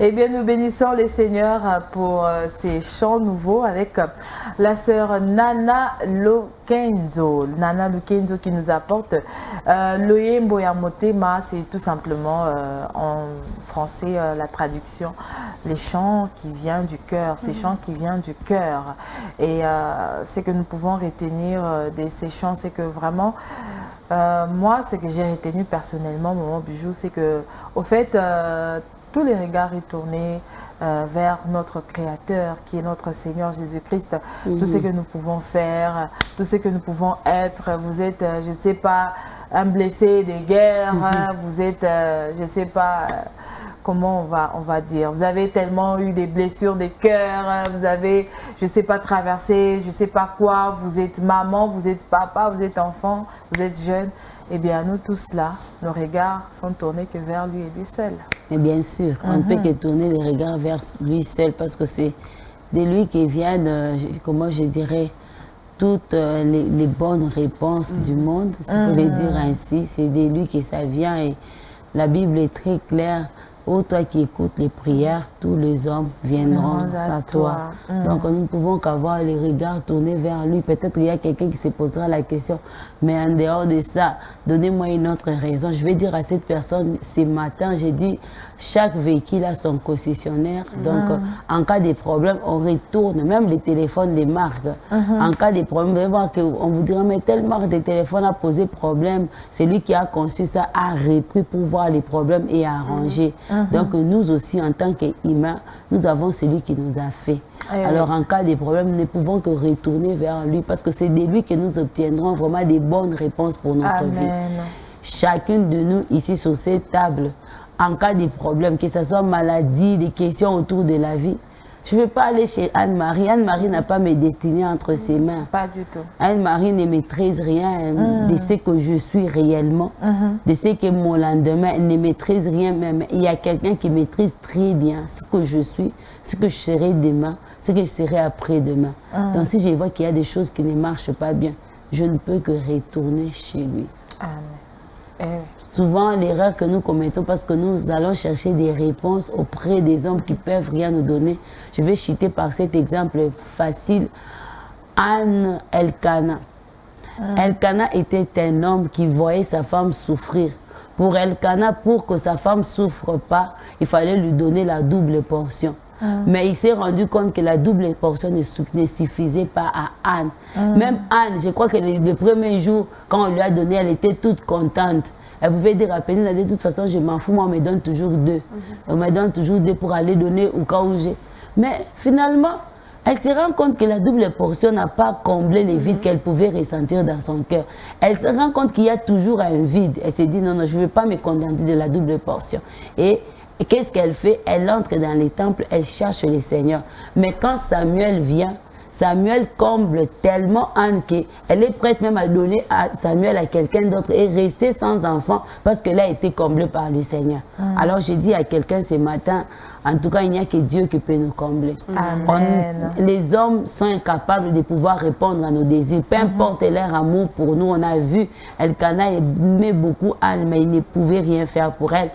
Speaker 7: Eh bien, nous bénissons les seigneurs pour ces chants nouveaux avec la sœur Nana Lukenzo. Nana Lukenzo qui nous apporte Loyembo Ya Motema, c'est tout simplement en français la traduction, les chants qui viennent du cœur, ces chants qui viennent du cœur. Et ce que nous pouvons retenir de ces chants, c'est que vraiment, moi, ce que j'ai retenu personnellement, Maman Bijou, c'est que, au fait, tous les regards sont tournés vers notre Créateur, qui est notre Seigneur Jésus-Christ. Tout ce que nous pouvons faire, tout ce que nous pouvons être. Vous êtes, je ne sais pas, un blessé des guerres, vous êtes, je ne sais pas, comment on va dire, vous avez tellement eu des blessures des cœurs, vous avez, je sais pas, traversé, je sais pas quoi, vous êtes maman, vous êtes papa, vous êtes enfant, vous êtes jeune. Eh bien, nous tous là, nos regards sont tournés que vers lui et lui seul.
Speaker 5: Mais bien sûr, on ne peut que tourner les regards vers lui seul parce que c'est de lui qui viennent, comment je dirais, toutes les bonnes réponses du monde, si vous voulez dire ainsi. C'est de lui que ça vient et la Bible est très claire. Ô toi qui écoutes les prières, tous les hommes viendront à toi. Donc nous ne pouvons qu'avoir les regards tournés vers lui. Peut-être qu'il y a quelqu'un qui se posera la question, mais en dehors de ça, donnez-moi une autre raison. Je vais dire à cette personne, ce matin, j'ai dit, chaque véhicule a son concessionnaire. Donc en cas de problème, on retourne, même les téléphones des marques. En cas de problème, vous allez voir qu'on vous dira, mais telle marque de téléphone a posé problème. C'est lui qui a conçu ça, a repris pour voir les problèmes et arranger. Donc nous aussi, en tant qu'humains, nous avons celui qui nous a fait. Alors en cas de problème, nous ne pouvons que retourner vers lui parce que c'est de lui que nous obtiendrons vraiment des bonnes réponses pour notre vie. Chacune de nous ici sur cette table, en cas de problème, que ce soit maladie, des questions autour de la vie, je ne vais pas aller chez Anne-Marie. Anne-Marie n'a pas mes destinées entre ses mains.
Speaker 7: Pas du tout.
Speaker 5: Anne-Marie ne maîtrise rien de ce que je suis réellement, de ce que mon lendemain, elle ne maîtrise rien même. Il y a quelqu'un qui maîtrise très bien ce que je suis, ce que je serai demain, ce que je serai après-demain. Donc si je vois qu'il y a des choses qui ne marchent pas bien, je ne peux que retourner chez lui.
Speaker 7: Amen.
Speaker 5: Souvent, l'erreur que nous commettons, parce que nous allons chercher des réponses auprès des hommes qui ne peuvent rien nous donner. Je vais citer par cet exemple facile Anne Elkana. Elkana était un homme qui voyait sa femme souffrir. Pour Elkana, pour que sa femme ne souffre pas, il fallait lui donner la double portion. Mais il s'est rendu compte que la double portion ne suffisait pas à Anne. Même Anne, je crois que le premier jour, quand on lui a donné, elle était toute contente. Elle pouvait dire à Pénine, de toute façon, je m'en fous, moi, on me donne toujours 2. On me donne toujours 2 pour aller donner au cas où j'ai. Mais finalement, elle se rend compte que la double portion n'a pas comblé les vides qu'elle pouvait ressentir dans son cœur. Elle se rend compte qu'il y a toujours un vide. Elle s'est dit, non, non, je ne veux pas me contenter de la double portion. Et qu'est-ce qu'elle fait? Elle entre dans les temples, elle cherche le Seigneur. Mais quand Samuel vient, Samuel comble tellement Anne qu'elle est prête même à donner à Samuel à quelqu'un d'autre et rester sans enfant parce qu'elle a été comblée par le Seigneur. Alors j'ai dit à quelqu'un ce matin, en tout cas il n'y a que Dieu qui peut nous combler. Les hommes sont incapables de pouvoir répondre à nos désirs, peu importe leur amour pour nous. On a vu Elkana aimait beaucoup Anne mais il ne pouvait rien faire pour elle.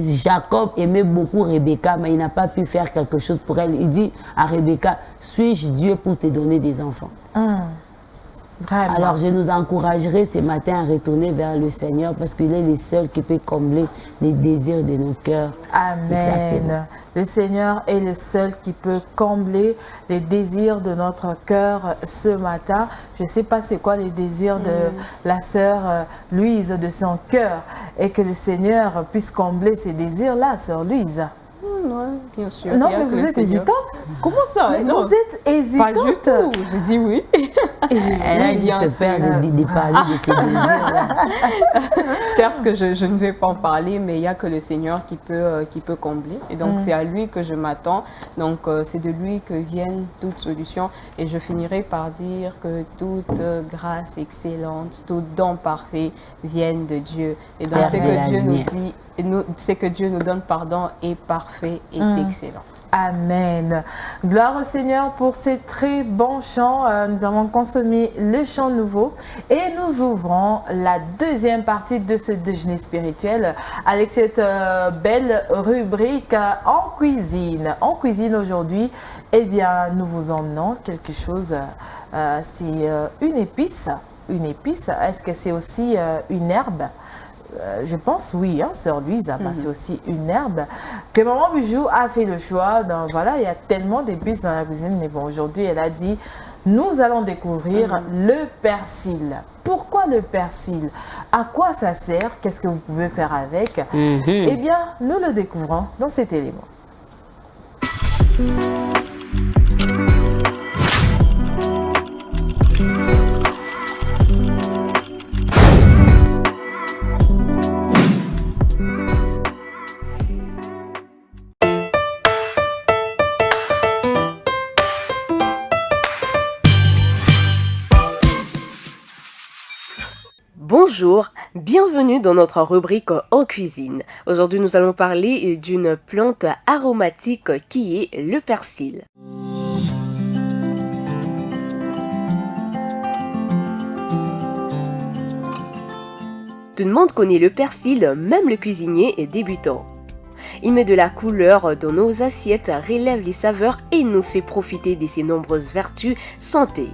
Speaker 5: Jacob aimait beaucoup Rebecca mais il n'a pas pu faire quelque chose pour elle. Il dit à Rebecca, suis-je Dieu pour te donner des enfants?
Speaker 7: Vraiment.
Speaker 5: Alors je nous encouragerai ce matin à retourner vers le Seigneur parce qu'il est le seul qui peut combler les désirs de nos cœurs.
Speaker 7: Amen.
Speaker 5: Exactement.
Speaker 7: Le Seigneur est le seul qui peut combler les désirs de notre cœur ce matin. Je ne sais pas c'est quoi les désirs de la sœur Louise, de son cœur, et que le Seigneur puisse combler ces désirs-là, sœur Louise.
Speaker 4: Oui, bien sûr.
Speaker 7: Non, mais vous êtes hésitante.
Speaker 4: Comment ça?
Speaker 7: Mais
Speaker 4: non,
Speaker 7: vous êtes hésitante.
Speaker 4: pas du tout. J'ai dit oui.
Speaker 5: Elle a juste peur de parler de ses désirs.
Speaker 4: Certes que je ne vais pas en parler, mais il n'y a que le Seigneur qui peut combler. Et donc, c'est à lui que je m'attends. Donc, c'est de lui que viennent toutes solutions. Et je finirai par dire que toute grâce excellente, tout don parfait viennent de Dieu. Et donc, c'est que Dieu nous dit, c'est que Dieu nous donne pardon est parfait et excellent.
Speaker 7: Amen. Gloire au Seigneur pour ces très bons chants. Nous avons consommé le chant nouveau et nous ouvrons la deuxième partie de ce déjeuner spirituel avec cette belle rubrique en cuisine. En cuisine aujourd'hui, eh bien, nous vous emmenons quelque chose, c'est une épice. Une épice, est-ce que c'est aussi une herbe? Je pense oui, hein, sœur Louise, c'est aussi une herbe que maman Bijou a fait le choix. Donc, voilà, il y a tellement d'épices dans la cuisine, mais bon, aujourd'hui, elle a dit, nous allons découvrir le persil. Pourquoi le persil? À quoi ça sert? Qu'est-ce que vous pouvez faire avec? Eh bien, nous le découvrons dans cet élément.
Speaker 9: Bonjour, bienvenue dans notre rubrique en cuisine. Aujourd'hui, nous allons parler d'une plante aromatique qui est le persil. Tout le monde connaît le persil, même le cuisinier est débutant. Il met de la couleur dans nos assiettes, relève les saveurs et nous fait profiter de ses nombreuses vertus santé.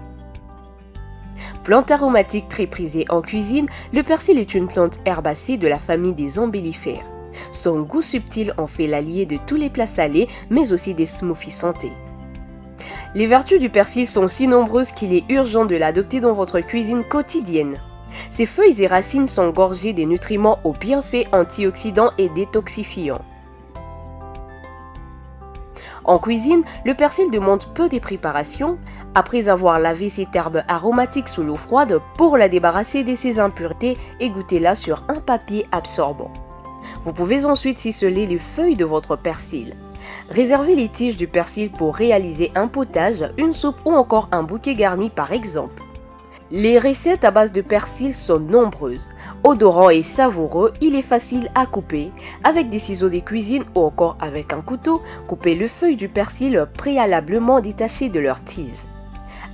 Speaker 9: Plante aromatique très prisée en cuisine, le persil est une plante herbacée de la famille des ombellifères. Son goût subtil en fait l'allié de tous les plats salés, mais aussi des smoothies santé. Les vertus du persil sont si nombreuses qu'il est urgent de l'adopter dans votre cuisine quotidienne. Ses feuilles et racines sont gorgées des nutriments aux bienfaits antioxydants et détoxifiants. En cuisine, le persil demande peu de préparation. Après avoir lavé cette herbe aromatique sous l'eau froide pour la débarrasser de ses impuretés, égouttez-la sur un papier absorbant. Vous pouvez ensuite ciseler les feuilles de votre persil. Réservez les tiges du persil pour réaliser un potage, une soupe ou encore un bouquet garni par exemple. Les recettes à base de persil sont nombreuses. Odorant et savoureux, il est facile à couper. Avec des ciseaux de cuisine ou encore avec un couteau, coupez les feuilles du persil préalablement détachées de leurs tiges.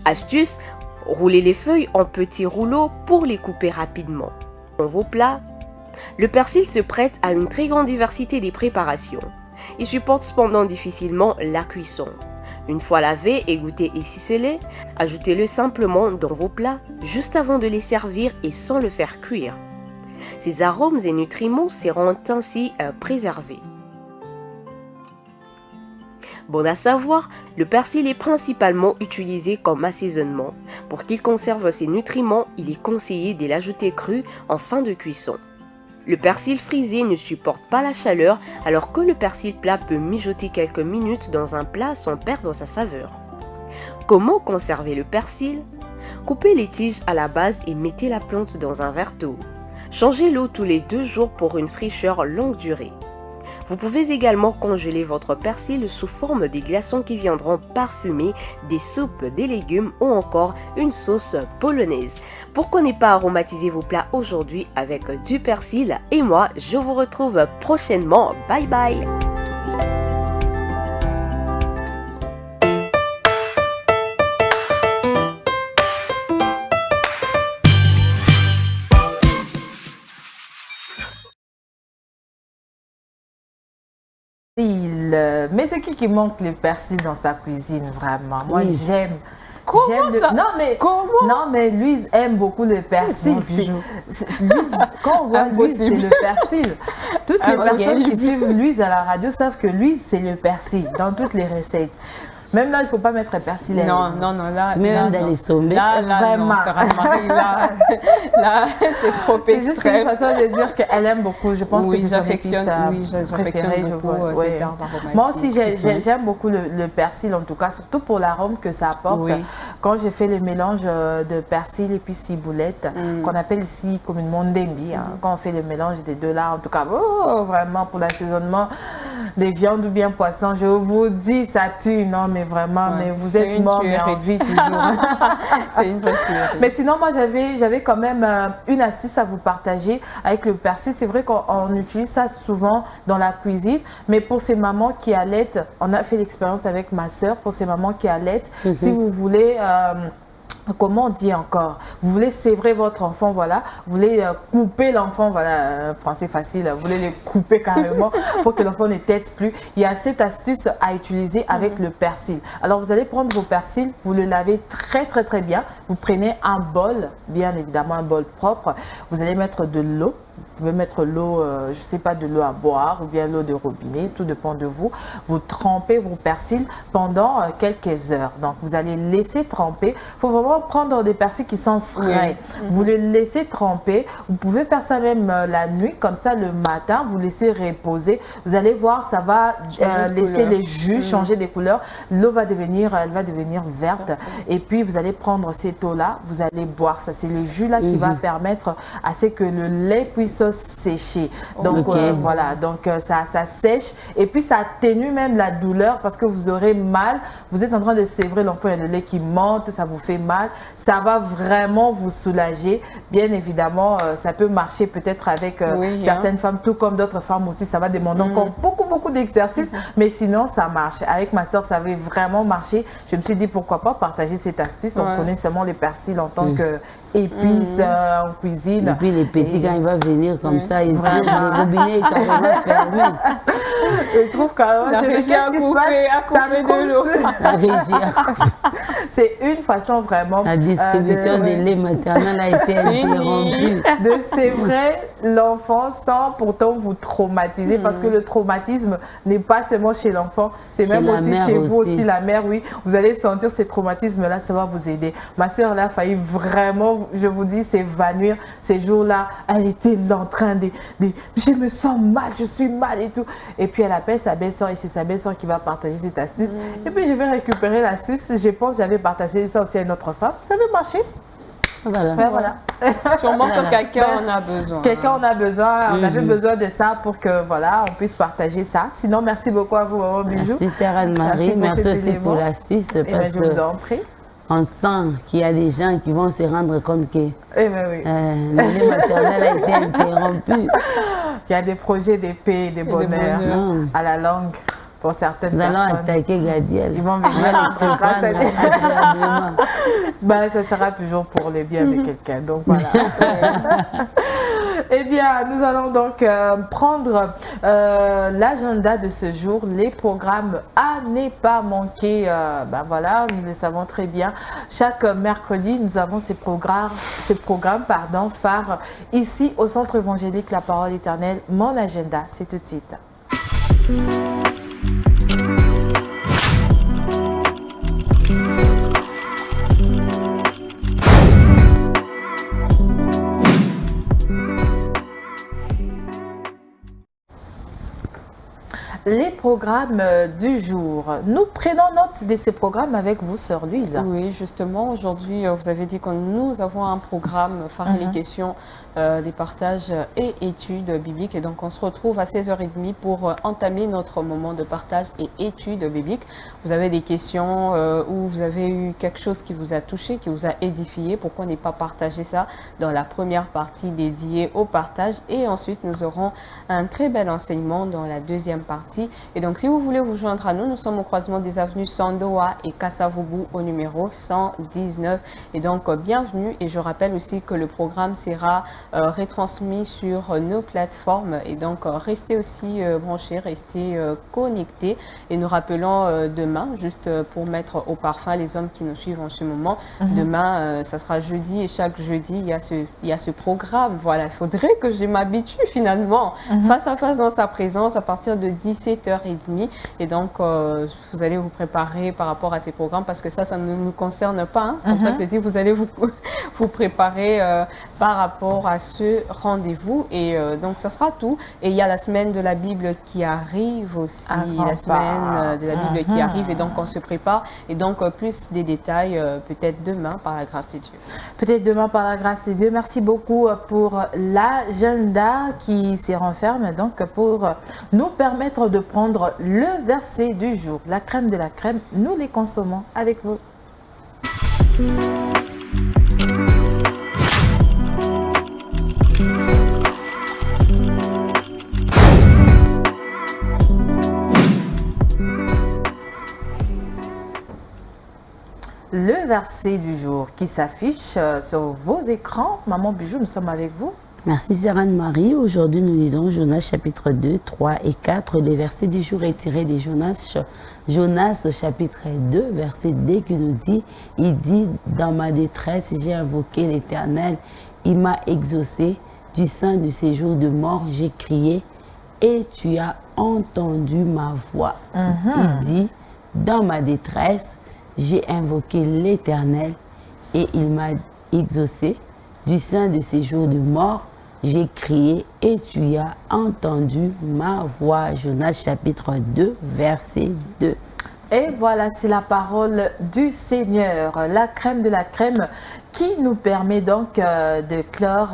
Speaker 9: Astuce, roulez les feuilles en petits rouleaux pour les couper rapidement. Dans vos plats, le persil se prête à une très grande diversité des préparations. Il supporte cependant difficilement la cuisson. Une fois lavé, égoutté et ciselé, ajoutez-le simplement dans vos plats juste avant de les servir et sans le faire cuire. Ses arômes et nutriments seront ainsi préservés. Bon à savoir, le persil est principalement utilisé comme assaisonnement. Pour qu'il conserve ses nutriments, il est conseillé de l'ajouter cru en fin de cuisson. Le persil frisé ne supporte pas la chaleur, alors que le persil plat peut mijoter quelques minutes dans un plat sans perdre sa saveur. Comment conserver le persil? Coupez les tiges à la base et mettez la plante dans un verre d'eau. Changez l'eau tous les 2 jours pour une fraîcheur longue durée. Vous pouvez également congeler votre persil sous forme des glaçons qui viendront parfumer des soupes, des légumes ou encore une sauce polonaise. Pourquoi ne pas aromatiser vos plats aujourd'hui avec du persil? Et moi, je vous retrouve prochainement. Bye bye!
Speaker 7: Mais c'est qui manque le persil dans sa cuisine vraiment? Moi j'aime.
Speaker 3: Comment ça?
Speaker 7: Non mais Louise aime beaucoup le persil. Louise, quand on voit Louise, c'est le persil. Toutes les personnes qui suivent Louise à la radio savent que Louise c'est le persil dans toutes les recettes. Même là, il ne faut pas mettre persil.
Speaker 3: Non, là.
Speaker 5: Même dans les sommets.
Speaker 3: Là,
Speaker 7: vraiment.
Speaker 3: Non, Sarah Marie, là, c'est trop extrême.
Speaker 7: C'est juste une façon de dire qu'elle aime beaucoup. Je pense que c'est
Speaker 3: j'affectionne beaucoup cette herbe aromatique.
Speaker 7: Moi aussi, j'aime beaucoup le persil, en tout cas, surtout pour l'arôme que ça apporte. Oui. Quand j'ai fait le mélange de persil et puis ciboulette, qu'on appelle ici communément ndembi, quand on fait le mélange des deux là, en tout cas, vraiment pour l'assaisonnement des viandes ou bien poissons, je vous dis, ça tue, non mais vraiment, mais vous êtes mort mais en vie toujours.
Speaker 3: C'est une vraie tuerie.
Speaker 7: Mais sinon, moi j'avais quand même une astuce à vous partager avec le persil. C'est vrai qu'on utilise ça souvent dans la cuisine, mais pour ces mamans qui allaitent, on a fait l'expérience avec ma soeur, pour ces mamans qui allaitent, si vous voulez... comment on dit encore? Vous voulez sévrer votre enfant, voilà. Vous voulez couper l'enfant, voilà. Français facile, vous voulez le couper carrément pour que l'enfant ne tète plus. Il y a cette astuce à utiliser avec le persil. Alors, vous allez prendre vos persils, vous le lavez très bien. Vous prenez un bol, bien évidemment un bol propre. Vous allez mettre de l'eau. Vous pouvez mettre l'eau, je ne sais pas, de l'eau à boire ou bien l'eau de robinet, tout dépend de vous. Vous trempez vos persils pendant quelques heures. Donc, vous allez laisser tremper. Il faut vraiment prendre des persils qui sont frais. Oui. Vous les laissez tremper. Vous pouvez faire ça même la nuit, comme ça le matin, vous laissez reposer. Vous allez voir, ça va laisser les jus changer des couleurs. L'eau va devenir, elle va devenir verte. Et puis, vous allez prendre cette eau-là, vous allez boire ça. C'est le jus là qui va permettre à ce que le lait puisse sécher. Donc voilà, donc ça sèche et puis ça atténue même la douleur parce que vous aurez mal. Vous êtes en train de sévrer l'enfant, il y a le lait qui monte, ça vous fait mal. Ça va vraiment vous soulager. Bien évidemment, ça peut marcher peut-être avec certaines femmes, tout comme d'autres femmes aussi. Ça va demander encore beaucoup d'exercices, mais sinon ça marche. Avec ma soeur, ça avait vraiment marché. Je me suis dit pourquoi pas partager cette astuce. On connaît seulement les persils en tant que épices en cuisine.
Speaker 5: Et puis les petits, quand il va venir comme ça, ils trouvent le robinet est carrément fermé.
Speaker 7: Ils trouvent carrément, c'est qu'est-ce qui se passe, ça
Speaker 3: de l'eau.
Speaker 5: La régie.
Speaker 7: C'est une façon vraiment...
Speaker 5: La distribution des laits maternels a été interrompue.
Speaker 7: De sévrer l'enfant sans pourtant vous traumatiser, parce que le traumatisme n'est pas seulement chez l'enfant, c'est même aussi chez vous aussi, la mère, oui. Vous allez sentir ces traumatismes-là, ça va vous aider. Ma soeur, là, a failli vraiment, je vous dis, s'évanouir ces jours-là. Elle était là en train de je me sens mal, je suis mal et tout. Et puis elle appelle sa belle-soeur et c'est sa belle-soeur qui va partager cette astuce. Et puis je vais récupérer l'astuce. Je pense que j'avais partagé ça aussi à une autre femme. Ça avait marché.
Speaker 5: Voilà.
Speaker 7: Ouais, voilà.
Speaker 3: Sûrement que quelqu'un en a besoin.
Speaker 7: Quelqu'un en a besoin. On avait besoin de ça pour que voilà, on puisse partager ça. Sinon, merci beaucoup à vous, Maman Bijou.
Speaker 5: Merci, Sœur Anne-Marie. Merci aussi pour l'astuce. Parce
Speaker 7: je vous en prie.
Speaker 5: On sent qu'il y a des gens qui vont se rendre compte que
Speaker 7: le
Speaker 5: lait maternel a été interrompu.
Speaker 7: Il y a des projets, des paix, des bonheurs à la langue pour certaines personnes.
Speaker 5: Nous allons attaquer Gadiel.
Speaker 7: Ils vont venir
Speaker 5: les surprendre agréablement.
Speaker 7: Ça sera toujours pour le bien de quelqu'un. Donc voilà. Eh bien, nous allons donc prendre l'agenda de ce jour, les programmes à ne pas manquer. Voilà, nous le savons très bien. Chaque mercredi, nous avons ces programmes phares ici au Centre évangélique La Parole Éternelle. Mon agenda, c'est tout de suite. Les programmes du jour. Nous prenons note de ces programmes avec vous, Sœur Louise.
Speaker 4: Oui, justement, aujourd'hui, vous avez dit que nous avons un programme phare les questions des partages et études bibliques. Et donc, on se retrouve à 16h30 pour entamer notre moment de partage et études bibliques. Vous avez des questions ou vous avez eu quelque chose qui vous a touché, qui vous a édifié. Pourquoi ne pas partager ça dans la première partie dédiée au partage? Et ensuite, nous aurons un très bel enseignement dans la deuxième partie. Et donc, si vous voulez vous joindre à nous, nous sommes au croisement des avenues Sandoa et Kasavubu au numéro 119. Et donc, bienvenue. Et je rappelle aussi que le programme sera retransmis sur nos plateformes. Et donc, restez aussi branchés, restez connectés. Et nous rappelons demain, juste pour mettre au parfum les hommes qui nous suivent en ce moment. Demain, ça sera jeudi et chaque jeudi, il y a ce programme. Voilà, il faudrait que je m'habitue finalement face à face dans sa présence à partir de 17h30. Et donc, vous allez vous préparer par rapport à ces programmes parce que ça ne nous concerne pas. Hein. C'est comme ça que je dis, vous allez vous préparer par rapport à ce rendez-vous. Et donc, ça sera tout. Et il y a la semaine de la Bible qui arrive aussi. La semaine de la Bible qui arrive. Et donc, on se prépare. Et donc, plus des détails peut-être demain par la grâce de Dieu.
Speaker 7: Peut-être demain par la grâce de Dieu. Merci beaucoup pour l'agenda qui s'y renferme. Donc, pour nous permettre de prendre le verset du jour. La crème de la crème, nous les consommons avec vous. Le verset du jour qui s'affiche sur vos écrans. Maman Bijou, nous sommes avec vous.
Speaker 5: Merci Sœur Anne-Marie. Aujourd'hui, nous lisons Jonas chapitre 2, 3 et 4. Les versets du jour est tiré de Jonas chapitre 2, verset 2 qui nous dit, il dit, dans ma détresse, j'ai invoqué l'Éternel, il m'a exaucé, du sein du séjour de mort, j'ai crié et tu as entendu ma voix. Il dit, dans ma détresse, j'ai invoqué l'Éternel et il m'a exaucé. Du sein de ces jours de mort, j'ai crié et tu as entendu ma voix. Jonas chapitre 2, verset 2.
Speaker 7: Et voilà, c'est la parole du Seigneur, la crème de la crème qui nous permet donc de clore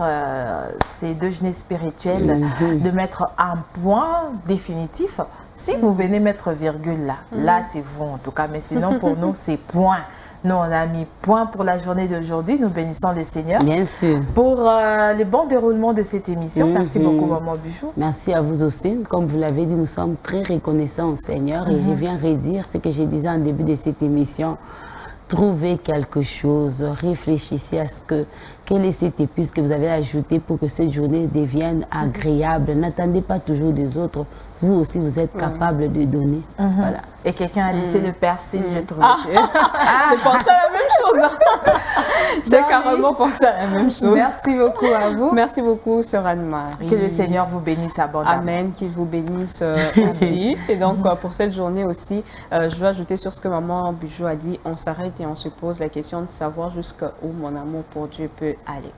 Speaker 7: ces déjeuners spirituels, de mettre un point définitif. Si vous venez mettre virgule là c'est vous en tout cas, mais sinon pour nous c'est point. Nous, on a mis point pour la journée d'aujourd'hui. Nous bénissons le Seigneur.
Speaker 5: Bien sûr.
Speaker 7: Pour le bon déroulement de cette émission. Merci beaucoup, Maman Bijou.
Speaker 5: Merci à vous aussi. Comme vous l'avez dit, nous sommes très reconnaissants au Seigneur. Et je viens redire ce que j'ai dit en début de cette émission. Trouvez quelque chose, réfléchissez à quelle est cette épice que vous avez ajoutée pour que cette journée devienne agréable. N'attendez pas toujours des autres. Vous aussi, vous êtes capable de donner. Voilà.
Speaker 7: Et quelqu'un a dit, c'est le persil, je trouve.
Speaker 4: Je pensais à la même chose. J'ai carrément pensé à la même chose.
Speaker 7: Merci beaucoup à vous.
Speaker 4: Merci beaucoup, Sœur Anne-Marie.
Speaker 7: Que le Seigneur vous bénisse abondamment.
Speaker 4: Amen, qu'il vous bénisse aussi. Et donc, pour cette journée aussi, je veux ajouter sur ce que Maman Bijou a dit, on s'arrête et on se pose la question de savoir jusqu'où mon amour pour Dieu peut aller.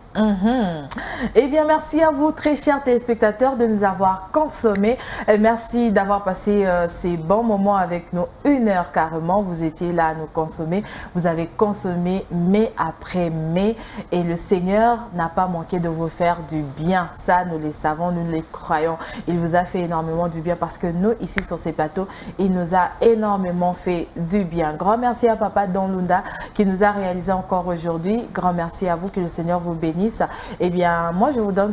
Speaker 7: Eh bien, merci à vous, très chers téléspectateurs, de nous avoir consommés. Merci d'avoir passé ces bons moments avec nous, 1 heure carrément. Vous étiez là à nous consommer. Vous avez consommé mai après mai. Et le Seigneur n'a pas manqué de vous faire du bien. Ça, nous le savons, nous le croyons. Il vous a fait énormément du bien parce que nous, ici sur ces plateaux, il nous a énormément fait du bien. Grand merci à Papa Don Lunda qui nous a réalisé encore aujourd'hui. Grand merci à vous, que le Seigneur vous bénisse. Eh bien, moi, je vous donne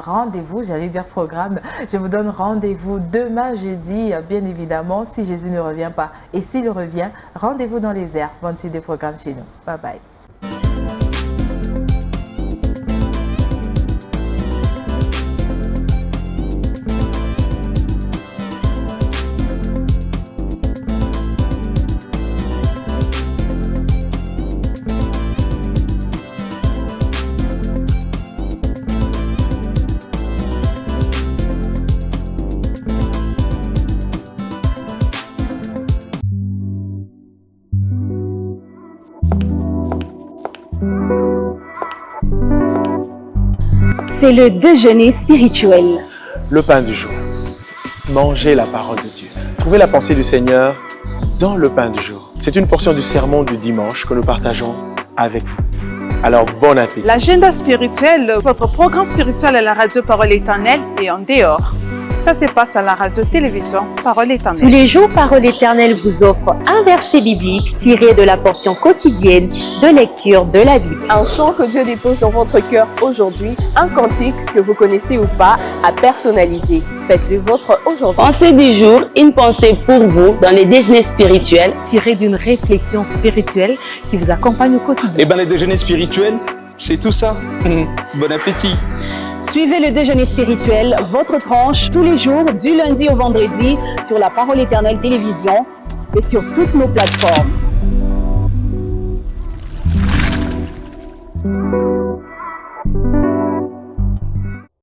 Speaker 7: rendez-vous, j'allais dire programme, je vous donne rendez-vous demain jeudi, bien évidemment, si Jésus ne revient pas. Et s'il revient, rendez-vous dans les airs. Bonne suite des programmes chez nous. Bye bye.
Speaker 1: C'est le déjeuner spirituel.
Speaker 2: Le pain du jour. Mangez la parole de Dieu. Trouvez la pensée du Seigneur dans le pain du jour. C'est une portion du sermon du dimanche que nous partageons avec vous. Alors, bon appétit.
Speaker 3: L'agenda spirituel, votre programme spirituel à la radio Parole Éternelle et en dehors. Ça se passe à la radio-télévision Parole Éternelle.
Speaker 9: Tous les jours, Parole Éternelle vous offre un verset biblique tiré de la portion quotidienne de lecture de la Bible. Un chant que Dieu dépose dans votre cœur aujourd'hui, un cantique que vous connaissez ou pas, à personnaliser. Faites-le vôtre aujourd'hui.
Speaker 5: Pensée du jour, une pensée pour vous dans les déjeuners spirituels.
Speaker 1: Tiré d'une réflexion spirituelle qui vous accompagne au quotidien.
Speaker 6: Eh bien, les déjeuners spirituels, c'est tout ça. Bon appétit.
Speaker 1: Suivez le déjeuner spirituel, votre tranche, tous les jours, du lundi au vendredi, sur la Parole Éternelle Télévision et sur toutes nos plateformes.